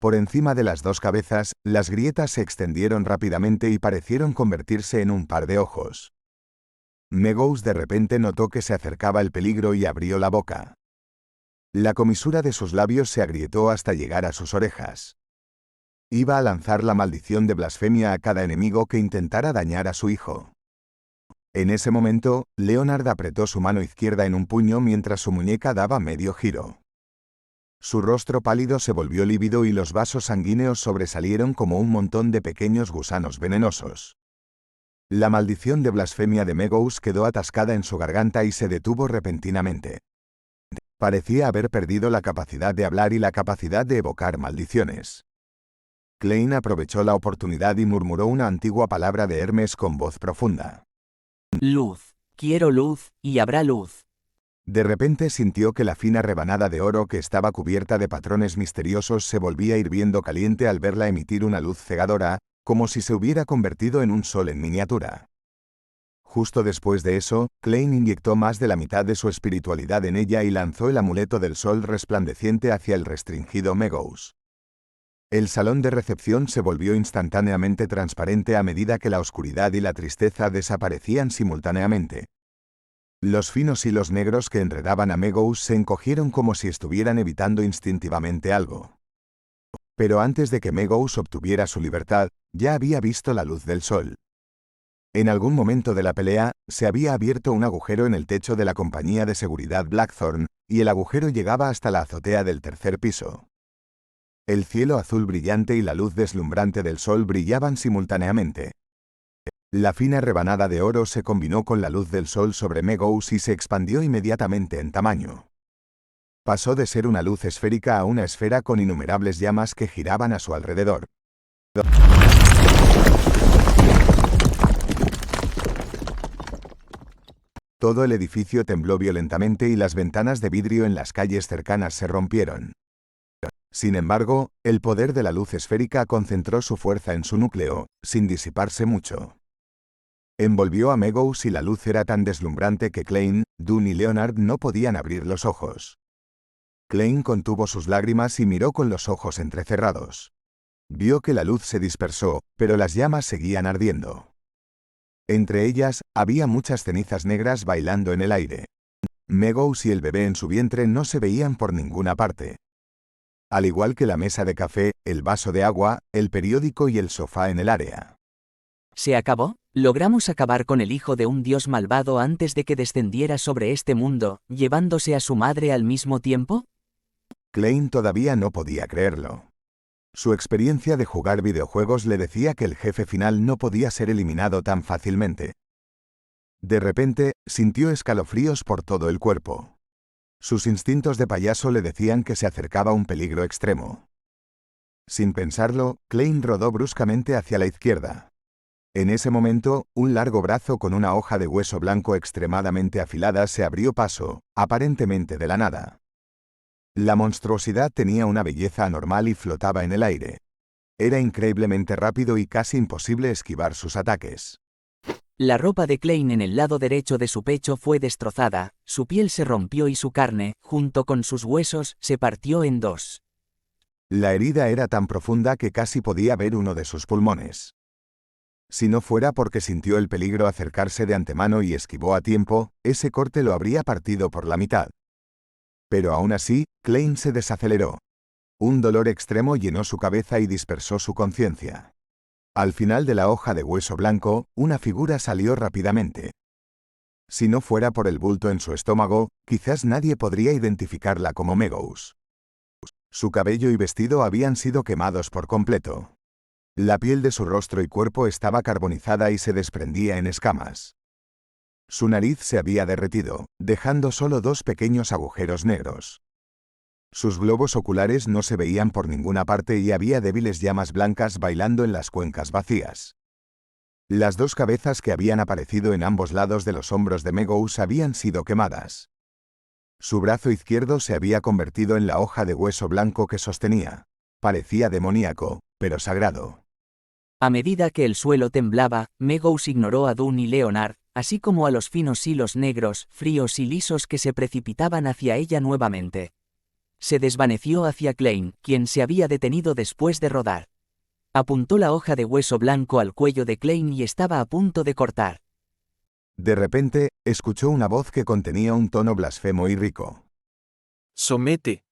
Por encima de las 2 cabezas, las grietas se extendieron rápidamente y parecieron convertirse en un par de ojos. Meadows de repente notó que se acercaba el peligro y abrió la boca. La comisura de sus labios se agrietó hasta llegar a sus orejas. Iba a lanzar la maldición de blasfemia a cada enemigo que intentara dañar a su hijo. En ese momento, Leonard apretó su mano izquierda en un puño mientras su muñeca daba medio giro. Su rostro pálido se volvió lívido y los vasos sanguíneos sobresalieron como un montón de pequeños gusanos venenosos. La maldición de blasfemia de Megous quedó atascada en su garganta y se detuvo repentinamente. Parecía haber perdido la capacidad de hablar y la capacidad de evocar maldiciones. Klein aprovechó la oportunidad y murmuró una antigua palabra de Hermes con voz profunda. Luz. Quiero luz, y habrá luz. De repente sintió que la fina rebanada de oro que estaba cubierta de patrones misteriosos se volvía hirviendo caliente al verla emitir una luz cegadora, como si se hubiera convertido en un sol en miniatura. Justo después de eso, Klein inyectó más de la mitad de su espiritualidad en ella y lanzó el amuleto del sol resplandeciente hacia el restringido Megous. El salón de recepción se volvió instantáneamente transparente a medida que la oscuridad y la tristeza desaparecían simultáneamente. Los finos hilos negros que enredaban a Megous se encogieron como si estuvieran evitando instintivamente algo. Pero antes de que Megous obtuviera su libertad, ya había visto la luz del sol. En algún momento de la pelea, se había abierto un agujero en el techo de la compañía de seguridad Blackthorn, y el agujero llegaba hasta la azotea del tercer piso. El cielo azul brillante y la luz deslumbrante del sol brillaban simultáneamente. La fina rebanada de oro se combinó con la luz del sol sobre Megous y se expandió inmediatamente en tamaño. Pasó de ser una luz esférica a una esfera con innumerables llamas que giraban a su alrededor. Todo el edificio tembló violentamente y las ventanas de vidrio en las calles cercanas se rompieron. Sin embargo, el poder de la luz esférica concentró su fuerza en su núcleo, sin disiparse mucho. Envolvió a Megous y la luz era tan deslumbrante que Klein, Dune y Leonard no podían abrir los ojos. Klein contuvo sus lágrimas y miró con los ojos entrecerrados. Vio que la luz se dispersó, pero las llamas seguían ardiendo. Entre ellas, había muchas cenizas negras bailando en el aire. Megous y el bebé en su vientre no se veían por ninguna parte. Al igual que la mesa de café, el vaso de agua, el periódico y el sofá en el área. ¿Se acabó? ¿Logramos acabar con el hijo de un dios malvado antes de que descendiera sobre este mundo, llevándose a su madre al mismo tiempo? Klein todavía no podía creerlo. Su experiencia de jugar videojuegos le decía que el jefe final no podía ser eliminado tan fácilmente. De repente, sintió escalofríos por todo el cuerpo. Sus instintos de payaso le decían que se acercaba un peligro extremo. Sin pensarlo, Klein rodó bruscamente hacia la izquierda. En ese momento, un largo brazo con una hoja de hueso blanco extremadamente afilada se abrió paso, aparentemente de la nada. La monstruosidad tenía una belleza anormal y flotaba en el aire. Era increíblemente rápido y casi imposible esquivar sus ataques. La ropa de Klein en el lado derecho de su pecho fue destrozada, su piel se rompió y su carne, junto con sus huesos, se partió en dos. La herida era tan profunda que casi podía ver uno de sus pulmones. Si no fuera porque sintió el peligro acercarse de antemano y esquivó a tiempo, ese corte lo habría partido por la mitad. Pero aún así, Klein se desaceleró. Un dolor extremo llenó su cabeza y dispersó su conciencia. Al final de la hoja de hueso blanco, una figura salió rápidamente. Si no fuera por el bulto en su estómago, quizás nadie podría identificarla como Megous. Su cabello y vestido habían sido quemados por completo. La piel de su rostro y cuerpo estaba carbonizada y se desprendía en escamas. Su nariz se había derretido, dejando solo dos pequeños agujeros negros. Sus globos oculares no se veían por ninguna parte y había débiles llamas blancas bailando en las cuencas vacías. Las dos cabezas que habían aparecido en ambos lados de los hombros de Megous habían sido quemadas. Su brazo izquierdo se había convertido en la hoja de hueso blanco que sostenía. Parecía demoníaco, pero sagrado. A medida que el suelo temblaba, Megous ignoró a Dune y Leonard, así como a los finos hilos negros, fríos y lisos que se precipitaban hacia ella nuevamente. Se desvaneció hacia Klein, quien se había detenido después de rodar. Apuntó la hoja de hueso blanco al cuello de Klein y estaba a punto de cortar. De repente, escuchó una voz que contenía un tono blasfemo y rico. Somete.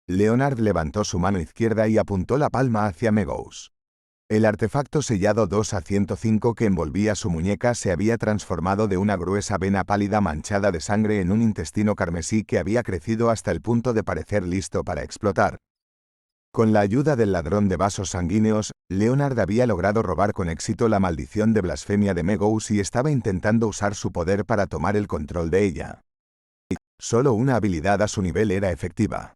Leonard levantó su mano izquierda y apuntó la palma hacia Megous. El artefacto sellado 2A105 que envolvía su muñeca se había transformado de una gruesa vena pálida manchada de sangre en un intestino carmesí que había crecido hasta el punto de parecer listo para explotar. Con la ayuda del ladrón de vasos sanguíneos, Leonard había logrado robar con éxito la maldición de blasfemia de Megous y estaba intentando usar su poder para tomar el control de ella. Solo una habilidad a su nivel era efectiva.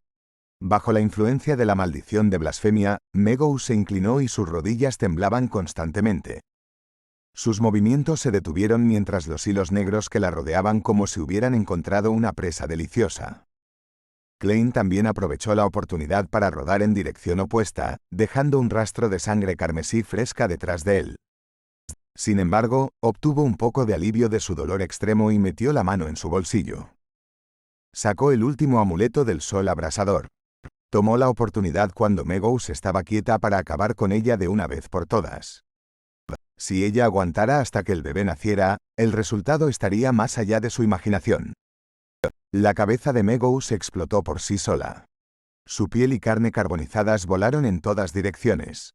Bajo la influencia de la maldición de blasfemia, Megous se inclinó y sus rodillas temblaban constantemente. Sus movimientos se detuvieron mientras los hilos negros que la rodeaban como si hubieran encontrado una presa deliciosa. Klein también aprovechó la oportunidad para rodar en dirección opuesta, dejando un rastro de sangre carmesí fresca detrás de él. Sin embargo, obtuvo un poco de alivio de su dolor extremo y metió la mano en su bolsillo. Sacó el último amuleto del sol abrasador. Tomó la oportunidad cuando Megous estaba quieta para acabar con ella de una vez por todas. Si ella aguantara hasta que el bebé naciera, el resultado estaría más allá de su imaginación. La cabeza de Megous explotó por sí sola. Su piel y carne carbonizadas volaron en todas direcciones.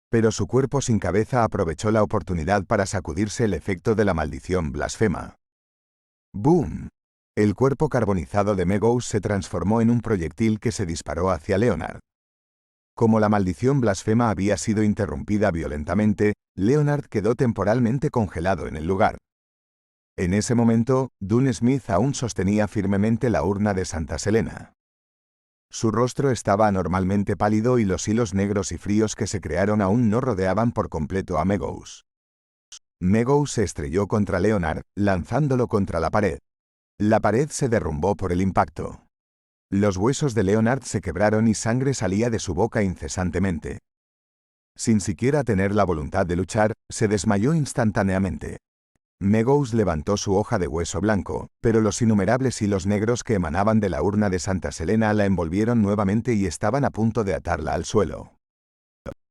Pero su cuerpo sin cabeza aprovechó la oportunidad para sacudirse el efecto de la maldición blasfema. ¡Boom! El cuerpo carbonizado de Megous se transformó en un proyectil que se disparó hacia Leonard. Como la maldición blasfema había sido interrumpida violentamente, Leonard quedó temporalmente congelado en el lugar. En ese momento, Dune Smith aún sostenía firmemente la urna de Santa Selena. Su rostro estaba anormalmente pálido y los hilos negros y fríos que se crearon aún no rodeaban por completo a Megous. Megous se estrelló contra Leonard, lanzándolo contra la pared. La pared se derrumbó por el impacto. Los huesos de Leonard se quebraron y sangre salía de su boca incesantemente. Sin siquiera tener la voluntad de luchar, se desmayó instantáneamente. Megous levantó su hoja de hueso blanco, pero los innumerables hilos negros que emanaban de la urna de Santa Selena la envolvieron nuevamente y estaban a punto de atarla al suelo.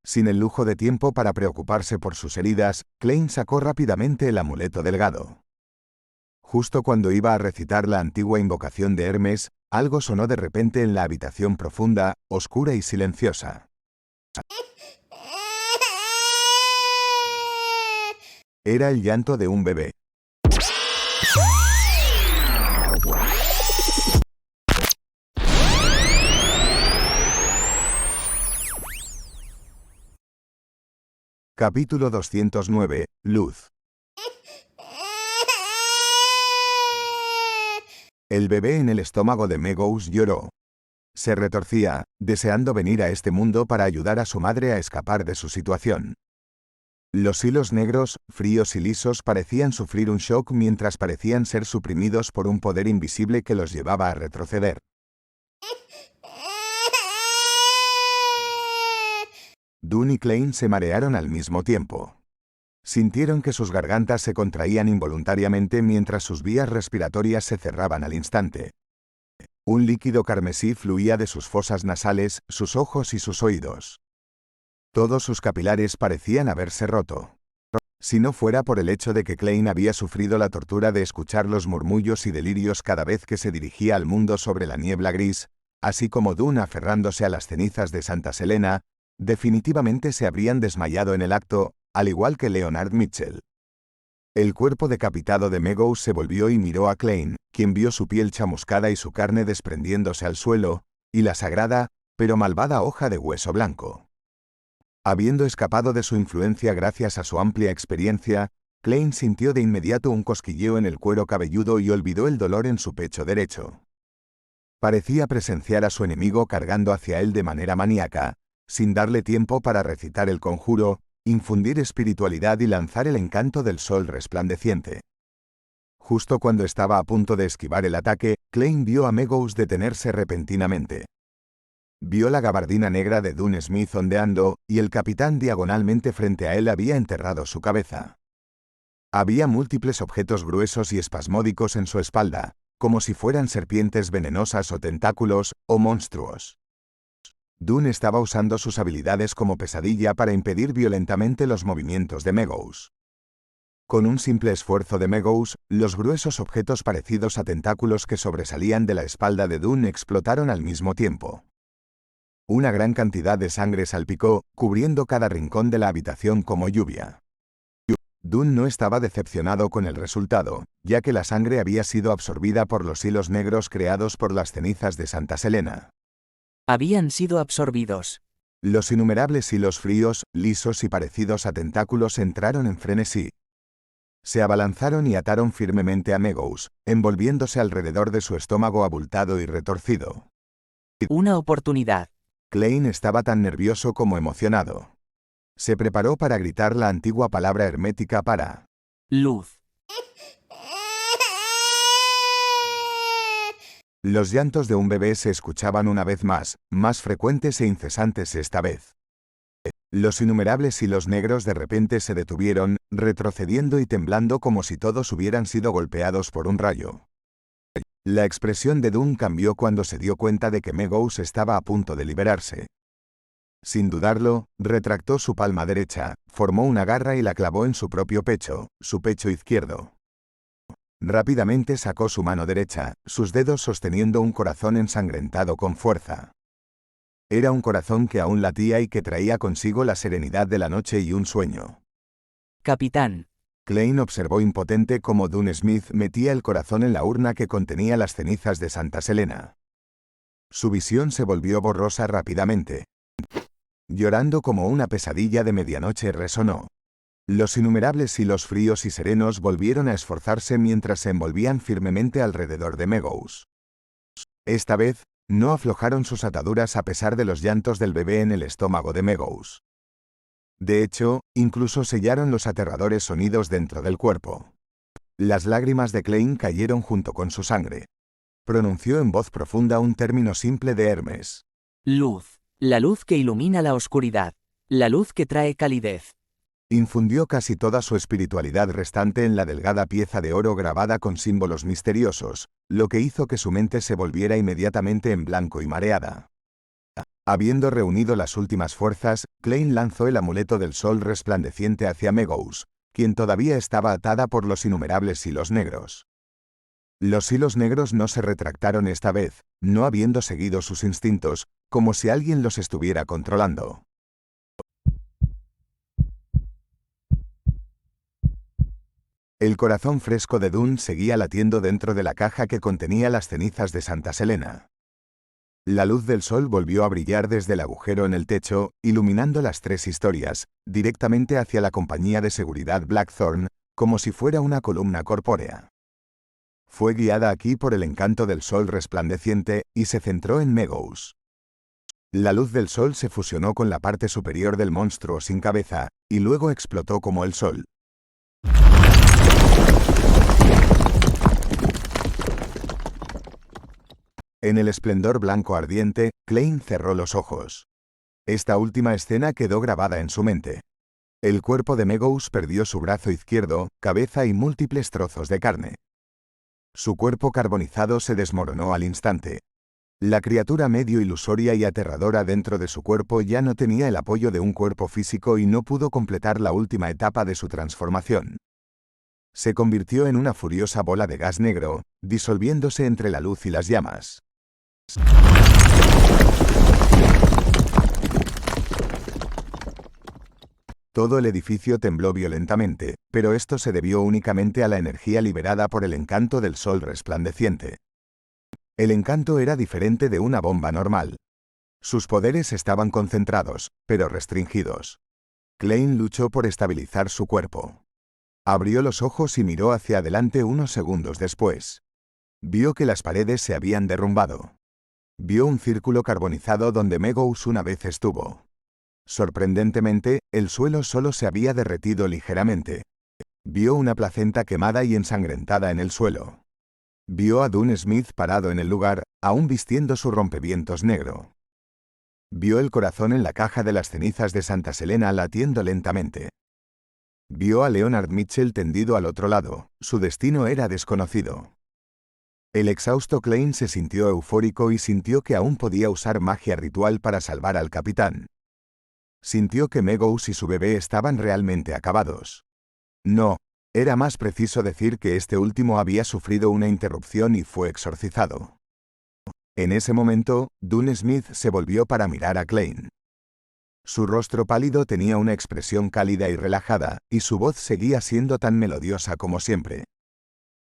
Sin el lujo de tiempo para preocuparse por sus heridas, Klein sacó rápidamente el amuleto delgado. Justo cuando iba a recitar la antigua invocación de Hermes, algo sonó de repente en la habitación profunda, oscura y silenciosa. Era el llanto de un bebé. Capítulo 209. Luz. El bebé en el estómago de Megous lloró. Se retorcía, deseando venir a este mundo para ayudar a su madre a escapar de su situación. Los hilos negros, fríos y lisos parecían sufrir un shock mientras parecían ser suprimidos por un poder invisible que los llevaba a retroceder. Dune y Klein se marearon al mismo tiempo. Sintieron que sus gargantas se contraían involuntariamente mientras sus vías respiratorias se cerraban al instante. Un líquido carmesí fluía de sus fosas nasales, sus ojos y sus oídos. Todos sus capilares parecían haberse roto. Si no fuera por el hecho de que Klein había sufrido la tortura de escuchar los murmullos y delirios cada vez que se dirigía al mundo sobre la niebla gris, así como Dune aferrándose a las cenizas de Santa Selena, definitivamente se habrían desmayado en el acto, al igual que Leonard Mitchell. El cuerpo decapitado de Megous se volvió y miró a Klein, quien vio su piel chamuscada y su carne desprendiéndose al suelo, y la sagrada, pero malvada hoja de hueso blanco. Habiendo escapado de su influencia gracias a su amplia experiencia, Klein sintió de inmediato un cosquilleo en el cuero cabelludo y olvidó el dolor en su pecho derecho. Parecía presenciar a su enemigo cargando hacia él de manera maníaca, sin darle tiempo para recitar el conjuro, infundir espiritualidad y lanzar el encanto del sol resplandeciente. Justo cuando estaba a punto de esquivar el ataque, Klein vio a Megous detenerse repentinamente. Vio la gabardina negra de Dune Smith ondeando, y el capitán diagonalmente frente a él había enterrado su cabeza. Había múltiples objetos gruesos y espasmódicos en su espalda, como si fueran serpientes venenosas o tentáculos, o monstruos. Dune estaba usando sus habilidades como pesadilla para impedir violentamente los movimientos de Megous. Con un simple esfuerzo de Megous, los gruesos objetos parecidos a tentáculos que sobresalían de la espalda de Dune explotaron al mismo tiempo. Una gran cantidad de sangre salpicó, cubriendo cada rincón de la habitación como lluvia. Dunn no estaba decepcionado con el resultado, ya que la sangre había sido absorbida por los hilos negros creados por las cenizas de Santa Selena. Habían sido absorbidos. Los innumerables hilos fríos, lisos y parecidos a tentáculos entraron en frenesí. Se abalanzaron y ataron firmemente a Meadows, envolviéndose alrededor de su estómago abultado y retorcido. Una oportunidad. Klein estaba tan nervioso como emocionado. Se preparó para gritar la antigua palabra hermética para Luz. Los llantos de un bebé se escuchaban una vez más frecuentes e incesantes esta vez. Los innumerables hilos negros de repente se detuvieron, retrocediendo y temblando como si todos hubieran sido golpeados por un rayo. La expresión de Dunn cambió cuando se dio cuenta de que Meadows estaba a punto de liberarse. Sin dudarlo, retractó su palma derecha, formó una garra y la clavó en su propio pecho, su pecho izquierdo. Rápidamente sacó su mano derecha, sus dedos sosteniendo un corazón ensangrentado con fuerza. Era un corazón que aún latía y que traía consigo la serenidad de la noche y un sueño. Capitán. Klein observó impotente cómo Dunn Smith metía el corazón en la urna que contenía las cenizas de Santa Selena. Su visión se volvió borrosa rápidamente. Llorando como una pesadilla de medianoche resonó. Los innumerables hilos fríos y serenos volvieron a esforzarse mientras se envolvían firmemente alrededor de Meadows. Esta vez, no aflojaron sus ataduras a pesar de los llantos del bebé en el estómago de Meadows. De hecho, incluso sellaron los aterradores sonidos dentro del cuerpo. Las lágrimas de Klein cayeron junto con su sangre. Pronunció en voz profunda un término simple de Hermes. Luz. La luz que ilumina la oscuridad. La luz que trae calidez. Infundió casi toda su espiritualidad restante en la delgada pieza de oro grabada con símbolos misteriosos, lo que hizo que su mente se volviera inmediatamente en blanco y mareada. Habiendo reunido las últimas fuerzas, Klein lanzó el amuleto del sol resplandeciente hacia Meadows, quien todavía estaba atada por los innumerables hilos negros. Los hilos negros no se retractaron esta vez, no habiendo seguido sus instintos, como si alguien los estuviera controlando. El corazón fresco de Dunn seguía latiendo dentro de la caja que contenía las cenizas de Santa Selena. La luz del sol volvió a brillar desde el agujero en el techo, iluminando las tres historias, directamente hacia la compañía de seguridad Blackthorn, como si fuera una columna corpórea. Fue guiada aquí por el encanto del sol resplandeciente, y se centró en Meadows. La luz del sol se fusionó con la parte superior del monstruo sin cabeza, y luego explotó como el sol. En el esplendor blanco ardiente, Klein cerró los ojos. Esta última escena quedó grabada en su mente. El cuerpo de Meadows perdió su brazo izquierdo, cabeza y múltiples trozos de carne. Su cuerpo carbonizado se desmoronó al instante. La criatura medio ilusoria y aterradora dentro de su cuerpo ya no tenía el apoyo de un cuerpo físico y no pudo completar la última etapa de su transformación. Se convirtió en una furiosa bola de gas negro, disolviéndose entre la luz y las llamas. Todo el edificio tembló violentamente, pero esto se debió únicamente a la energía liberada por el encanto del sol resplandeciente. El encanto era diferente de una bomba normal. Sus poderes estaban concentrados, pero restringidos. Klein luchó por estabilizar su cuerpo. Abrió los ojos y miró hacia adelante unos segundos después. Vio que las paredes se habían derrumbado. Vio un círculo carbonizado donde Meadows una vez estuvo. Sorprendentemente, el suelo solo se había derretido ligeramente. Vio una placenta quemada y ensangrentada en el suelo. Vio a Dunn Smith parado en el lugar, aún vistiendo su rompevientos negro. Vio el corazón en la caja de las cenizas de Santa Selena latiendo lentamente. Vio a Leonard Mitchell tendido al otro lado, su destino era desconocido. El exhausto Klein se sintió eufórico y sintió que aún podía usar magia ritual para salvar al capitán. Sintió que Meadows y su bebé estaban realmente acabados. No, era más preciso decir que este último había sufrido una interrupción y fue exorcizado. En ese momento, Dune Smith se volvió para mirar a Klein. Su rostro pálido tenía una expresión cálida y relajada, y su voz seguía siendo tan melodiosa como siempre.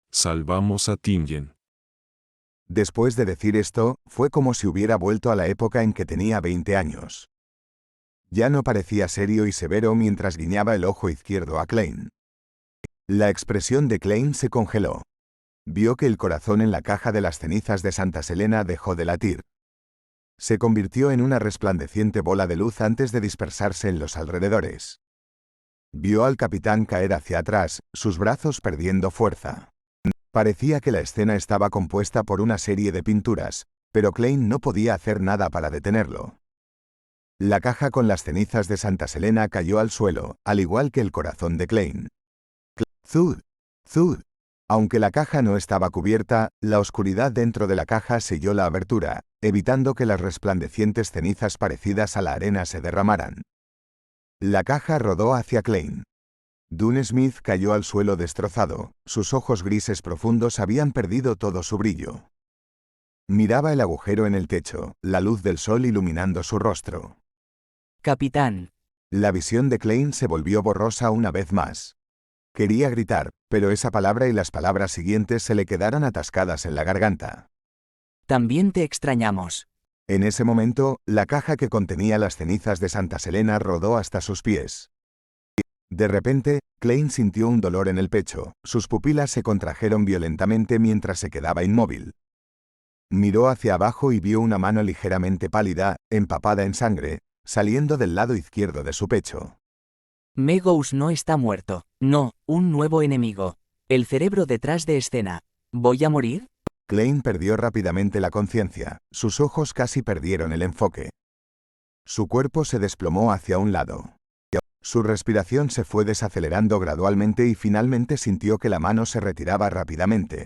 Salvamos a Tingen. Después de decir esto, fue como si hubiera vuelto a la época en que tenía 20 años. Ya no parecía serio y severo mientras guiñaba el ojo izquierdo a Klein. La expresión de Klein se congeló. Vio que el corazón en la caja de las cenizas de Santa Selena dejó de latir. Se convirtió en una resplandeciente bola de luz antes de dispersarse en los alrededores. Vio al capitán caer hacia atrás, sus brazos perdiendo fuerza. Parecía que la escena estaba compuesta por una serie de pinturas, pero Klein no podía hacer nada para detenerlo. La caja con las cenizas de Santa Selena cayó al suelo, al igual que el corazón de Klein. ¡Zud! ¡Zud! Aunque la caja no estaba cubierta, la oscuridad dentro de la caja selló la abertura, evitando que las resplandecientes cenizas parecidas a la arena se derramaran. La caja rodó hacia Klein. Dune Smith cayó al suelo destrozado, sus ojos grises profundos habían perdido todo su brillo. Miraba el agujero en el techo, la luz del sol iluminando su rostro. Capitán. La visión de Klein se volvió borrosa una vez más. Quería gritar, pero esa palabra y las palabras siguientes se le quedaron atascadas en la garganta. También te extrañamos. En ese momento, la caja que contenía las cenizas de Santa Selena rodó hasta sus pies. De repente, Klein sintió un dolor en el pecho, sus pupilas se contrajeron violentamente mientras se quedaba inmóvil. Miró hacia abajo y vio una mano ligeramente pálida, empapada en sangre, saliendo del lado izquierdo de su pecho. Megous no está muerto. No, un nuevo enemigo. El cerebro detrás de escena. ¿Voy a morir? Klein perdió rápidamente la conciencia, sus ojos casi perdieron el enfoque. Su cuerpo se desplomó hacia un lado. Su respiración se fue desacelerando gradualmente y finalmente sintió que la mano se retiraba rápidamente.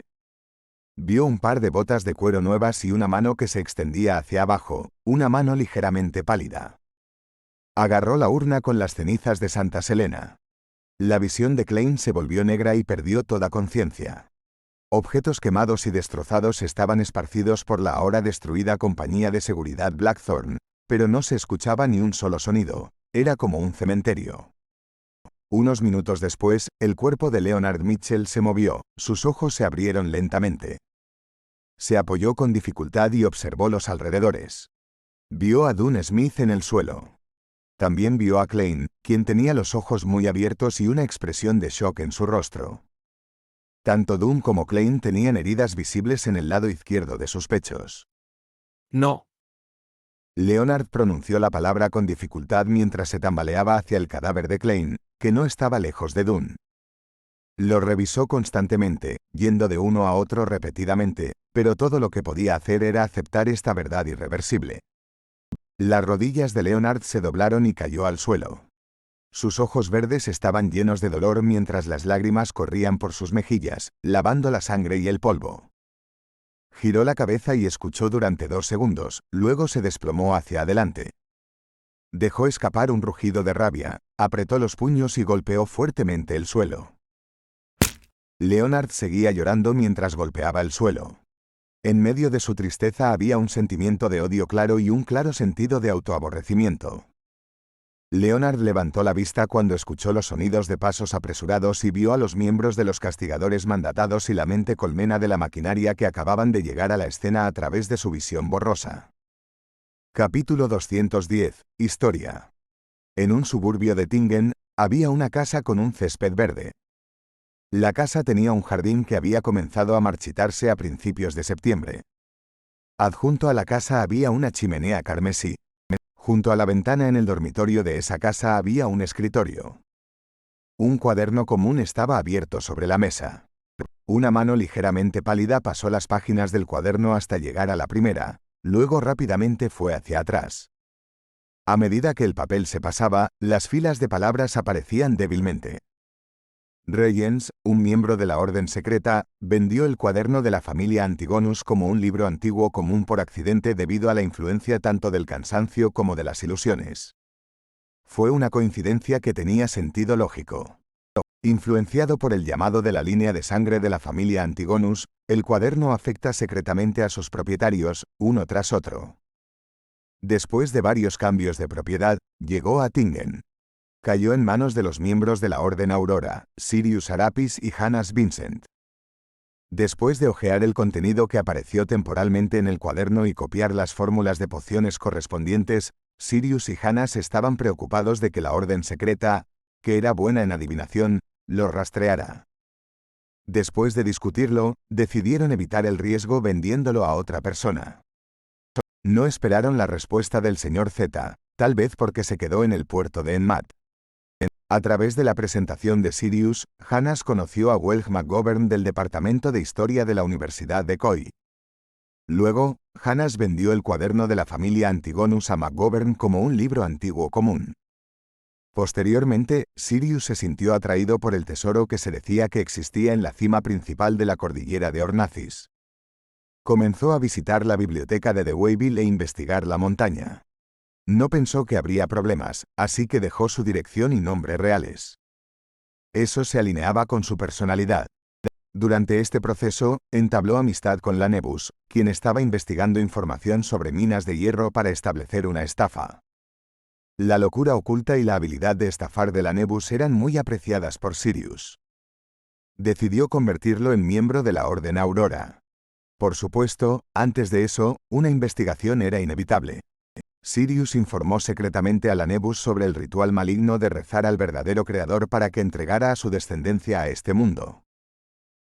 Vio un par de botas de cuero nuevas y una mano que se extendía hacia abajo, una mano ligeramente pálida. Agarró la urna con las cenizas de Santa Selena. La visión de Klein se volvió negra y perdió toda conciencia. Objetos quemados y destrozados estaban esparcidos por la ahora destruida compañía de seguridad Blackthorn, pero no se escuchaba ni un solo sonido, era como un cementerio. Unos minutos después, el cuerpo de Leonard Mitchell se movió, sus ojos se abrieron lentamente. Se apoyó con dificultad y observó los alrededores. Vio a Dune Smith en el suelo. También vio a Klein, quien tenía los ojos muy abiertos y una expresión de shock en su rostro. Tanto Dune como Klein tenían heridas visibles en el lado izquierdo de sus pechos. No. Leonard pronunció la palabra con dificultad mientras se tambaleaba hacia el cadáver de Klein, que no estaba lejos de Dune. Lo revisó constantemente, yendo de uno a otro repetidamente, pero todo lo que podía hacer era aceptar esta verdad irreversible. Las rodillas de Leonard se doblaron y cayó al suelo. Sus ojos verdes estaban llenos de dolor mientras las lágrimas corrían por sus mejillas, lavando la sangre y el polvo. Giró la cabeza y escuchó durante 2 segundos, luego se desplomó hacia adelante. Dejó escapar un rugido de rabia, apretó los puños y golpeó fuertemente el suelo. Leonard seguía llorando mientras golpeaba el suelo. En medio de su tristeza había un sentimiento de odio claro y un claro sentido de autoaborrecimiento. Leonard levantó la vista cuando escuchó los sonidos de pasos apresurados y vio a los miembros de los castigadores mandatados y la mente colmena de la maquinaria que acababan de llegar a la escena a través de su visión borrosa. Capítulo 210. Historia. En un suburbio de Tingen, había una casa con un césped verde. La casa tenía un jardín que había comenzado a marchitarse a principios de septiembre. Adjunto a la casa había una chimenea carmesí. Junto a la ventana en el dormitorio de esa casa había un escritorio. Un cuaderno común estaba abierto sobre la mesa. Una mano ligeramente pálida pasó las páginas del cuaderno hasta llegar a la primera, luego rápidamente fue hacia atrás. A medida que el papel se pasaba, las filas de palabras aparecían débilmente. Reyens, un miembro de la orden secreta, vendió el cuaderno de la familia Antigonus como un libro antiguo común por accidente debido a la influencia tanto del cansancio como de las ilusiones. Fue una coincidencia que tenía sentido lógico. Influenciado por el llamado de la línea de sangre de la familia Antigonus, el cuaderno afecta secretamente a sus propietarios, uno tras otro. Después de varios cambios de propiedad, llegó a Tingen. Cayó en manos de los miembros de la Orden Aurora, Sirius Arapis y Hannas Vincent. Después de hojear el contenido que apareció temporalmente en el cuaderno y copiar las fórmulas de pociones correspondientes, Sirius y Hannas estaban preocupados de que la Orden Secreta, que era buena en adivinación, lo rastreara. Después de discutirlo, decidieron evitar el riesgo vendiéndolo a otra persona. No esperaron la respuesta del señor Z, tal vez porque se quedó en el puerto de Enmat. A través de la presentación de Sirius, Hannas conoció a Welch McGovern del Departamento de Historia de la Universidad de Coy. Luego, Hannas vendió el cuaderno de la familia Antigonus a McGovern como un libro antiguo común. Posteriormente, Sirius se sintió atraído por el tesoro que se decía que existía en la cima principal de la cordillera de Ornacis. Comenzó a visitar la biblioteca de The Wayville e investigar la montaña. No pensó que habría problemas, así que dejó su dirección y nombre reales. Eso se alineaba con su personalidad. Durante este proceso, entabló amistad con Lanebus, quien estaba investigando información sobre minas de hierro para establecer una estafa. La locura oculta y la habilidad de estafar de Lanebus eran muy apreciadas por Sirius. Decidió convertirlo en miembro de la Orden Aurora. Por supuesto, antes de eso, una investigación era inevitable. Sirius informó secretamente a Lanebus sobre el ritual maligno de rezar al verdadero creador para que entregara a su descendencia a este mundo.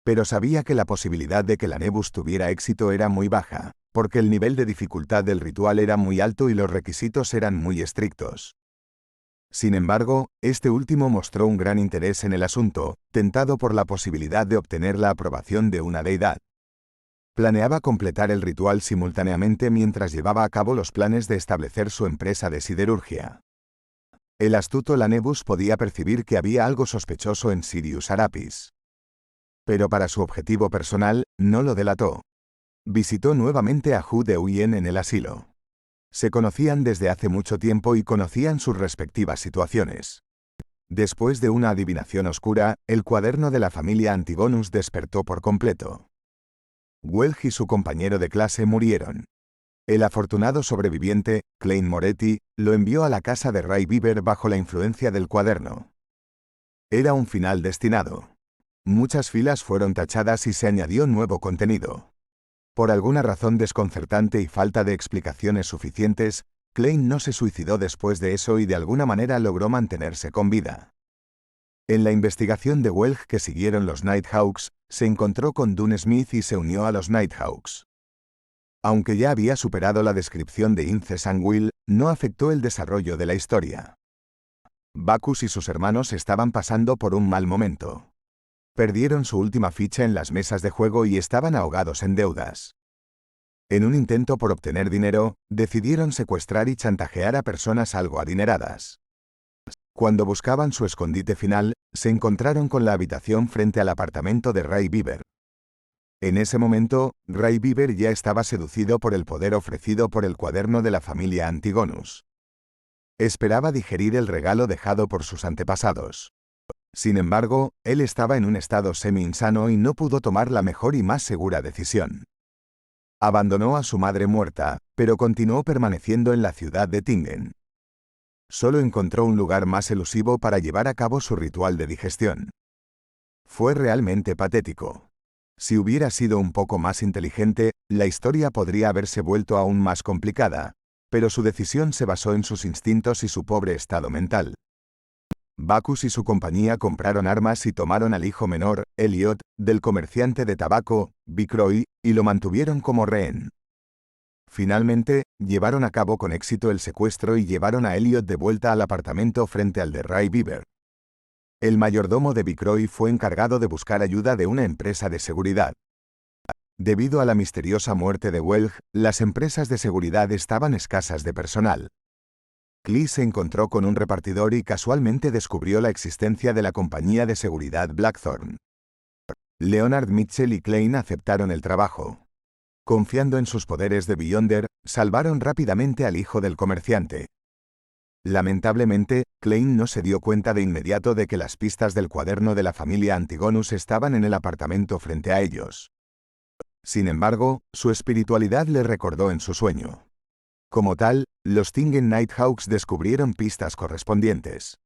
Pero sabía que la posibilidad de que Lanebus tuviera éxito era muy baja, porque el nivel de dificultad del ritual era muy alto y los requisitos eran muy estrictos. Sin embargo, este último mostró un gran interés en el asunto, tentado por la posibilidad de obtener la aprobación de una deidad. Planeaba completar el ritual simultáneamente mientras llevaba a cabo los planes de establecer su empresa de siderurgia. El astuto Lanebus podía percibir que había algo sospechoso en Sirius Arapis. Pero para su objetivo personal, no lo delató. Visitó nuevamente a Hu de Huyen en el asilo. Se conocían desde hace mucho tiempo y conocían sus respectivas situaciones. Después de una adivinación oscura, el cuaderno de la familia Antigonus despertó por completo. Welch y su compañero de clase murieron. El afortunado sobreviviente, Klein Moretti, lo envió a la casa de Ray Bieber bajo la influencia del cuaderno. Era un final destinado. Muchas filas fueron tachadas y se añadió nuevo contenido. Por alguna razón desconcertante y falta de explicaciones suficientes, Klein no se suicidó después de eso y de alguna manera logró mantenerse con vida. En la investigación de Welch que siguieron los Nighthawks, se encontró con Dune Smith y se unió a los Nighthawks. Aunque ya había superado la descripción de Ince Sangwill, no afectó el desarrollo de la historia. Bacchus y sus hermanos estaban pasando por un mal momento. Perdieron su última ficha en las mesas de juego y estaban ahogados en deudas. En un intento por obtener dinero, decidieron secuestrar y chantajear a personas algo adineradas. Cuando buscaban su escondite final, se encontraron con la habitación frente al apartamento de Ray Bieber. En ese momento, Ray Bieber ya estaba seducido por el poder ofrecido por el cuaderno de la familia Antigonus. Esperaba digerir el regalo dejado por sus antepasados. Sin embargo, él estaba en un estado semi-insano y no pudo tomar la mejor y más segura decisión. Abandonó a su madre muerta, pero continuó permaneciendo en la ciudad de Tingen. Solo encontró un lugar más elusivo para llevar a cabo su ritual de digestión. Fue realmente patético. Si hubiera sido un poco más inteligente, la historia podría haberse vuelto aún más complicada, pero su decisión se basó en sus instintos y su pobre estado mental. Bacchus y su compañía compraron armas y tomaron al hijo menor, Elliot, del comerciante de tabaco, Bicroy, y lo mantuvieron como rehén. Finalmente, llevaron a cabo con éxito el secuestro y llevaron a Elliot de vuelta al apartamento frente al de Ray Bieber. El mayordomo de Bicroy fue encargado de buscar ayuda de una empresa de seguridad. Debido a la misteriosa muerte de Welch, las empresas de seguridad estaban escasas de personal. Clee se encontró con un repartidor y casualmente descubrió la existencia de la compañía de seguridad Blackthorn. Leonard Mitchell y Klein aceptaron el trabajo. Confiando en sus poderes de Beyonder, salvaron rápidamente al hijo del comerciante. Lamentablemente, Klein no se dio cuenta de inmediato de que las pistas del cuaderno de la familia Antigonus estaban en el apartamento frente a ellos. Sin embargo, su espiritualidad le recordó en su sueño. Como tal, los Tingen Nighthawks descubrieron pistas correspondientes.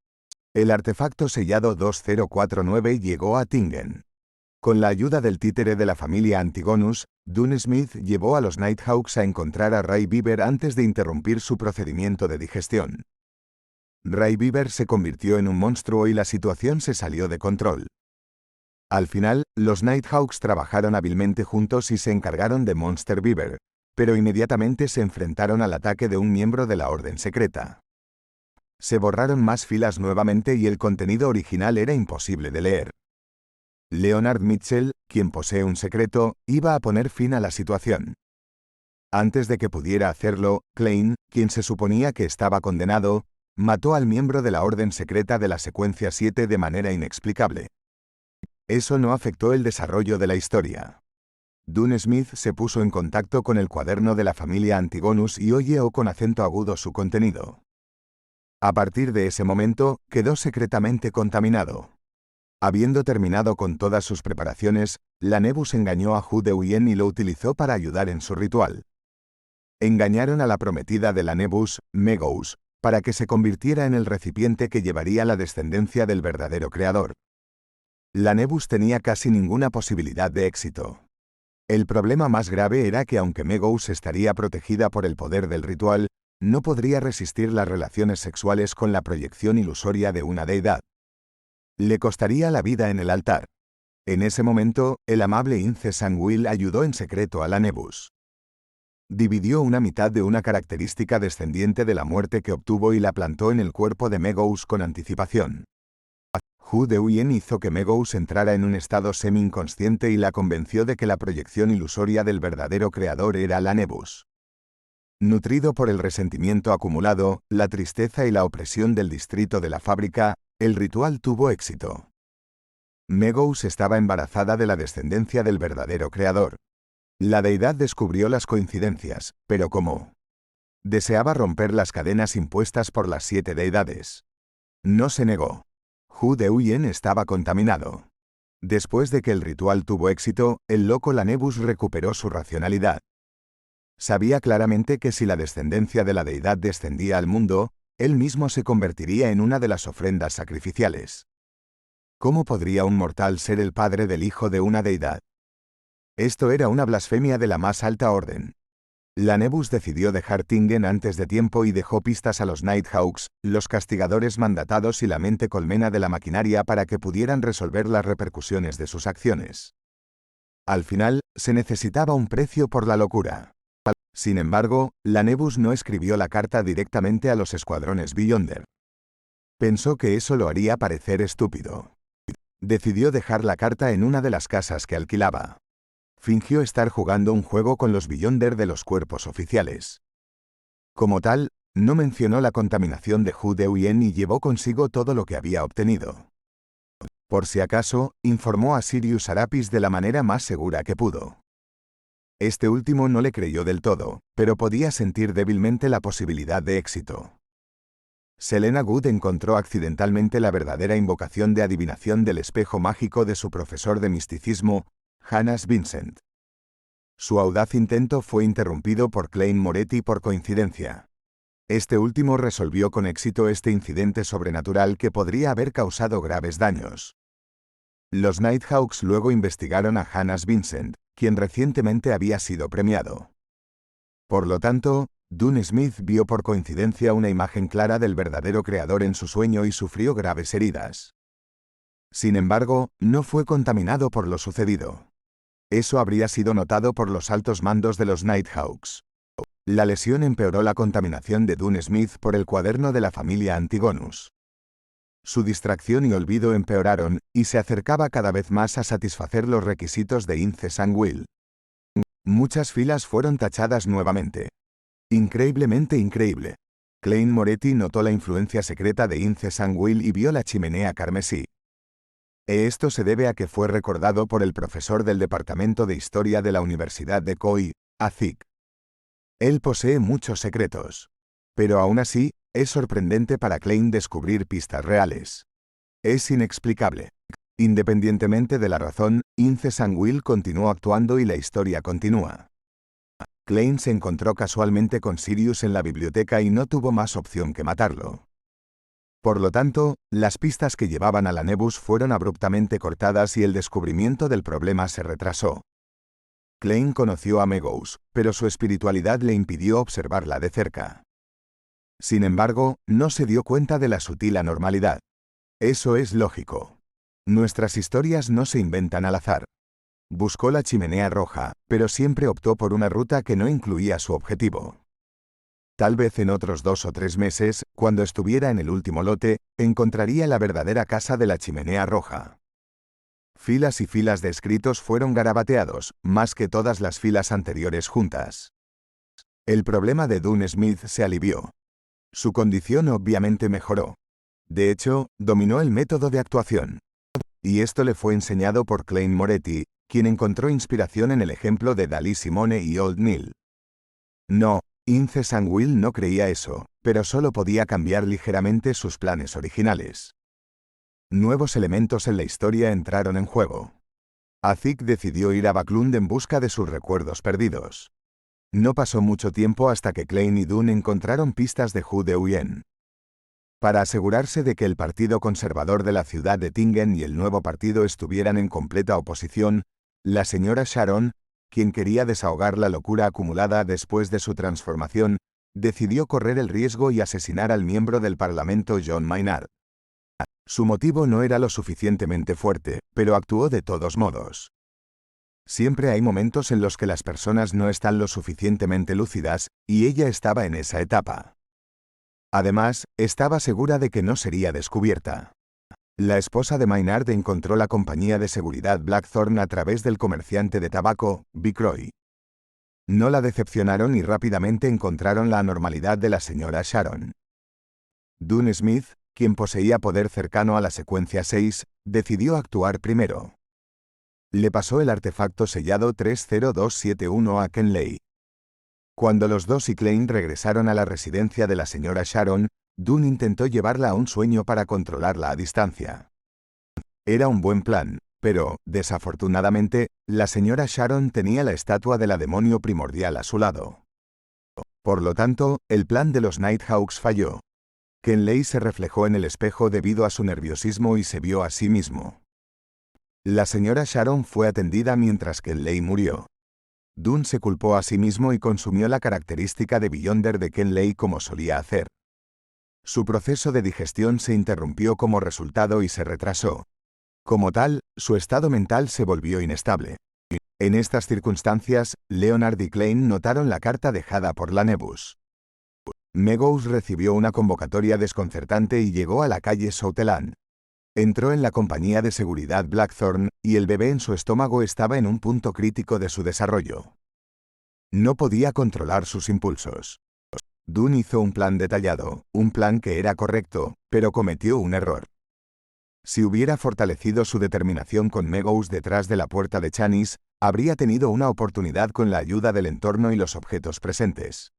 El artefacto sellado 2049 llegó a Tingen. Con la ayuda del títere de la familia Antigonus, Dune Smith llevó a los Nighthawks a encontrar a Ray Beaver antes de interrumpir su procedimiento de digestión. Ray Beaver se convirtió en un monstruo y la situación se salió de control. Al final, los Nighthawks trabajaron hábilmente juntos y se encargaron de Monster Beaver, pero inmediatamente se enfrentaron al ataque de un miembro de la Orden Secreta. Se borraron más filas nuevamente y el contenido original era imposible de leer. Leonard Mitchell, quien posee un secreto, iba a poner fin a la situación. Antes de que pudiera hacerlo, Klein, quien se suponía que estaba condenado, mató al miembro de la Orden Secreta de la secuencia 7 de manera inexplicable. Eso no afectó el desarrollo de la historia. Dune Smith se puso en contacto con el cuaderno de la familia Antigonus y oyó con acento agudo su contenido. A partir de ese momento, quedó secretamente contaminado. Habiendo terminado con todas sus preparaciones, la Nebus engañó a Hu Dehuyen y lo utilizó para ayudar en su ritual. Engañaron a la prometida de la Nebus, Megous, para que se convirtiera en el recipiente que llevaría la descendencia del verdadero creador. La Nebus tenía casi ninguna posibilidad de éxito. El problema más grave era que aunque Megous estaría protegida por el poder del ritual, no podría resistir las relaciones sexuales con la proyección ilusoria de una deidad. Le costaría la vida en el altar. En ese momento, el amable Ince Sangwil ayudó en secreto a la Nebus. Dividió una mitad de una característica descendiente de la muerte que obtuvo y la plantó en el cuerpo de Megous con anticipación. Hu Dehuyen hizo que Megous entrara en un estado semi-inconsciente y la convenció de que la proyección ilusoria del verdadero creador era la Nebus. Nutrido por el resentimiento acumulado, la tristeza y la opresión del distrito de la fábrica, el ritual tuvo éxito. Megous estaba embarazada de la descendencia del verdadero creador. La deidad descubrió las coincidencias, pero ¿cómo? Deseaba romper las cadenas impuestas por las 7 deidades. No se negó. Hu Dehuyen estaba contaminado. Después de que el ritual tuvo éxito, el loco Lanebus recuperó su racionalidad. Sabía claramente que si la descendencia de la deidad descendía al mundo, él mismo se convertiría en una de las ofrendas sacrificiales. ¿Cómo podría un mortal ser el padre del hijo de una deidad? Esto era una blasfemia de la más alta orden. La Nebus decidió dejar Tingen antes de tiempo y dejó pistas a los Nighthawks, los castigadores mandatados y la mente colmena de la maquinaria para que pudieran resolver las repercusiones de sus acciones. Al final, se necesitaba un precio por la locura. Sin embargo, la Nebus no escribió la carta directamente a los escuadrones Beyonder. Pensó que eso lo haría parecer estúpido. Decidió dejar la carta en una de las casas que alquilaba. Fingió estar jugando un juego con los Beyonder de los cuerpos oficiales. Como tal, no mencionó la contaminación de Hu Dehuyen y llevó consigo todo lo que había obtenido. Por si acaso, informó a Sirius Arapis de la manera más segura que pudo. Este último no le creyó del todo, pero podía sentir débilmente la posibilidad de éxito. Selena Good encontró accidentalmente la verdadera invocación de adivinación del espejo mágico de su profesor de misticismo, Hannas Vincent. Su audaz intento fue interrumpido por Klein Moretti por coincidencia. Este último resolvió con éxito este incidente sobrenatural que podría haber causado graves daños. Los Nighthawks luego investigaron a Hannas Vincent, quien recientemente había sido premiado. Por lo tanto, Dune Smith vio por coincidencia una imagen clara del verdadero creador en su sueño y sufrió graves heridas. Sin embargo, no fue contaminado por lo sucedido. Eso habría sido notado por los altos mandos de los Nighthawks. La lesión empeoró la contaminación de Dune Smith por el cuaderno de la familia Antigonus. Su distracción y olvido empeoraron, y se acercaba cada vez más a satisfacer los requisitos de Ince Sangwil. Muchas filas fueron tachadas nuevamente. Increíblemente increíble. Klein Moretti notó la influencia secreta de Ince Sangwil y vio la chimenea carmesí. Esto se debe a que fue recordado por el profesor del Departamento de Historia de la Universidad de Khoi, Azik. Él posee muchos secretos. Pero aún así, Es sorprendente para Klein descubrir pistas reales. Es inexplicable. Independientemente de la razón, Incessant Will continuó actuando y la historia continúa. Klein se encontró casualmente con Sirius en la biblioteca y no tuvo más opción que matarlo. Por lo tanto, las pistas que llevaban a la Nebus fueron abruptamente cortadas y el descubrimiento del problema se retrasó. Klein conoció a Megous, pero su espiritualidad le impidió observarla de cerca. Sin embargo, no se dio cuenta de la sutil anormalidad. Eso es lógico. Nuestras historias no se inventan al azar. Buscó la chimenea roja, pero siempre optó por una ruta que no incluía su objetivo. Tal vez en otros 2 o 3 meses, cuando estuviera en el último lote, encontraría la verdadera casa de la chimenea roja. Filas y filas de escritos fueron garabateados, más que todas las filas anteriores juntas. El problema de Dune Smith se alivió. Su condición obviamente mejoró. De hecho, dominó el método de actuación. Y esto le fue enseñado por Klein Moretti, quien encontró inspiración en el ejemplo de Dalí Simone y Old Neil. No, Incessant Will no creía eso, pero solo podía cambiar ligeramente sus planes originales. Nuevos elementos en la historia entraron en juego. Azik decidió ir a Backlund en busca de sus recuerdos perdidos. No pasó mucho tiempo hasta que Klein y Dune encontraron pistas de Hu Deoyen. Para asegurarse de que el Partido Conservador de la ciudad de Tingen y el nuevo partido estuvieran en completa oposición, la señora Sharon, quien quería desahogar la locura acumulada después de su transformación, decidió correr el riesgo y asesinar al miembro del Parlamento John Maynard. Su motivo no era lo suficientemente fuerte, pero actuó de todos modos. Siempre hay momentos en los que las personas no están lo suficientemente lúcidas, y ella estaba en esa etapa. Además, estaba segura de que no sería descubierta. La esposa de Maynard encontró la compañía de seguridad Blackthorn a través del comerciante de tabaco, Bicroy. No la decepcionaron y rápidamente encontraron la anormalidad de la señora Sharon. Dune Smith, quien poseía poder cercano a la secuencia 6, decidió actuar primero. Le pasó el artefacto sellado 30271 a Kenley. Cuando los dos y Klein regresaron a la residencia de la señora Sharon, Dune intentó llevarla a un sueño para controlarla a distancia. Era un buen plan, pero, desafortunadamente, la señora Sharon tenía la estatua de la demonio primordial a su lado. Por lo tanto, el plan de los Nighthawks falló. Kenley se reflejó en el espejo debido a su nerviosismo y se vio a sí mismo. La señora Sharon fue atendida mientras Kenley murió. Dune se culpó a sí mismo y consumió la característica de Beyonder de Kenley como solía hacer. Su proceso de digestión se interrumpió como resultado y se retrasó. Como tal, su estado mental se volvió inestable. En estas circunstancias, Leonard y Klein notaron la carta dejada por la Nebus. Megous recibió una convocatoria desconcertante y llegó a la calle Southland. Entró en la compañía de seguridad Blackthorn, y el bebé en su estómago estaba en un punto crítico de su desarrollo. No podía controlar sus impulsos. Dune hizo un plan detallado, un plan que era correcto, pero cometió un error. Si hubiera fortalecido su determinación con Megous detrás de la puerta de Chanis, habría tenido una oportunidad con la ayuda del entorno y los objetos presentes.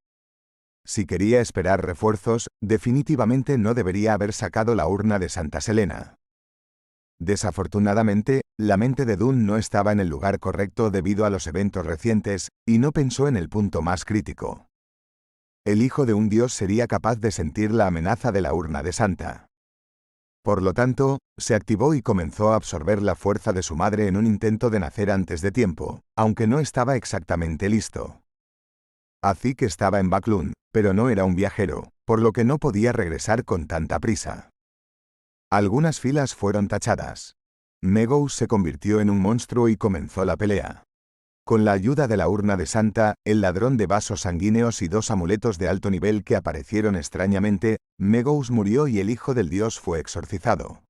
Si quería esperar refuerzos, definitivamente no debería haber sacado la urna de Santa Selena. Desafortunadamente, la mente de Dune no estaba en el lugar correcto debido a los eventos recientes, y no pensó en el punto más crítico. El hijo de un dios sería capaz de sentir la amenaza de la urna de Santa. Por lo tanto, se activó y comenzó a absorber la fuerza de su madre en un intento de nacer antes de tiempo, aunque no estaba exactamente listo. Azik estaba en Backlund, pero no era un viajero, por lo que no podía regresar con tanta prisa. Algunas filas fueron tachadas. Megous se convirtió en un monstruo y comenzó la pelea. Con la ayuda de la urna de Santa, el ladrón de vasos sanguíneos y 2 amuletos de alto nivel que aparecieron extrañamente, Megous murió y el hijo del dios fue exorcizado.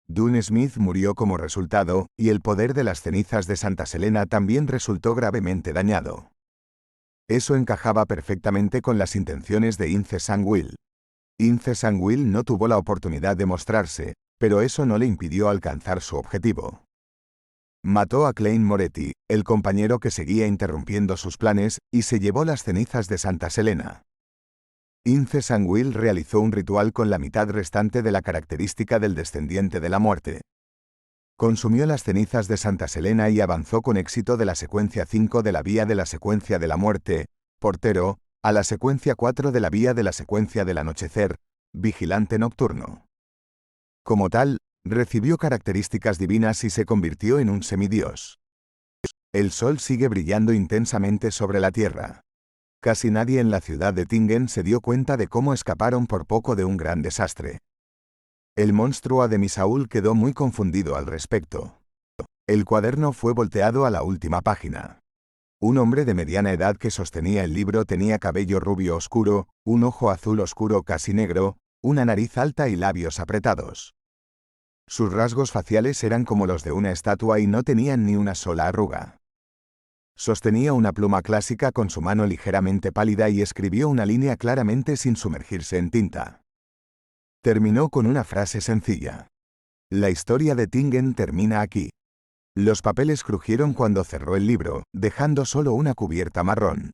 Dune Smith murió como resultado, y el poder de las cenizas de Santa Selena también resultó gravemente dañado. Eso encajaba perfectamente con las intenciones de Incessant Will. Incessant Will no tuvo la oportunidad de mostrarse, pero eso no le impidió alcanzar su objetivo. Mató a Klein Moretti, el compañero que seguía interrumpiendo sus planes, y se llevó las cenizas de Santa Selena. Ince Sanguil realizó un ritual con la mitad restante de la característica del descendiente de la muerte. Consumió las cenizas de Santa Selena y avanzó con éxito de la secuencia 5 de la vía de la secuencia de la muerte, portero, a la secuencia 4 de la vía de la secuencia del anochecer, vigilante nocturno. Como tal, recibió características divinas y se convirtió en un semidios. El sol sigue brillando intensamente sobre la tierra. Casi nadie en la ciudad de Tingen se dio cuenta de cómo escaparon por poco de un gran desastre. El monstruo Ademisaul quedó muy confundido al respecto. El cuaderno fue volteado a la última página. Un hombre de mediana edad que sostenía el libro tenía cabello rubio oscuro, un ojo azul oscuro casi negro, una nariz alta y labios apretados. Sus rasgos faciales eran como los de una estatua y no tenían ni una sola arruga. Sostenía una pluma clásica con su mano ligeramente pálida y escribió una línea claramente sin sumergirse en tinta. Terminó con una frase sencilla. La historia de Tingen termina aquí. Los papeles crujieron cuando cerró el libro, dejando solo una cubierta marrón.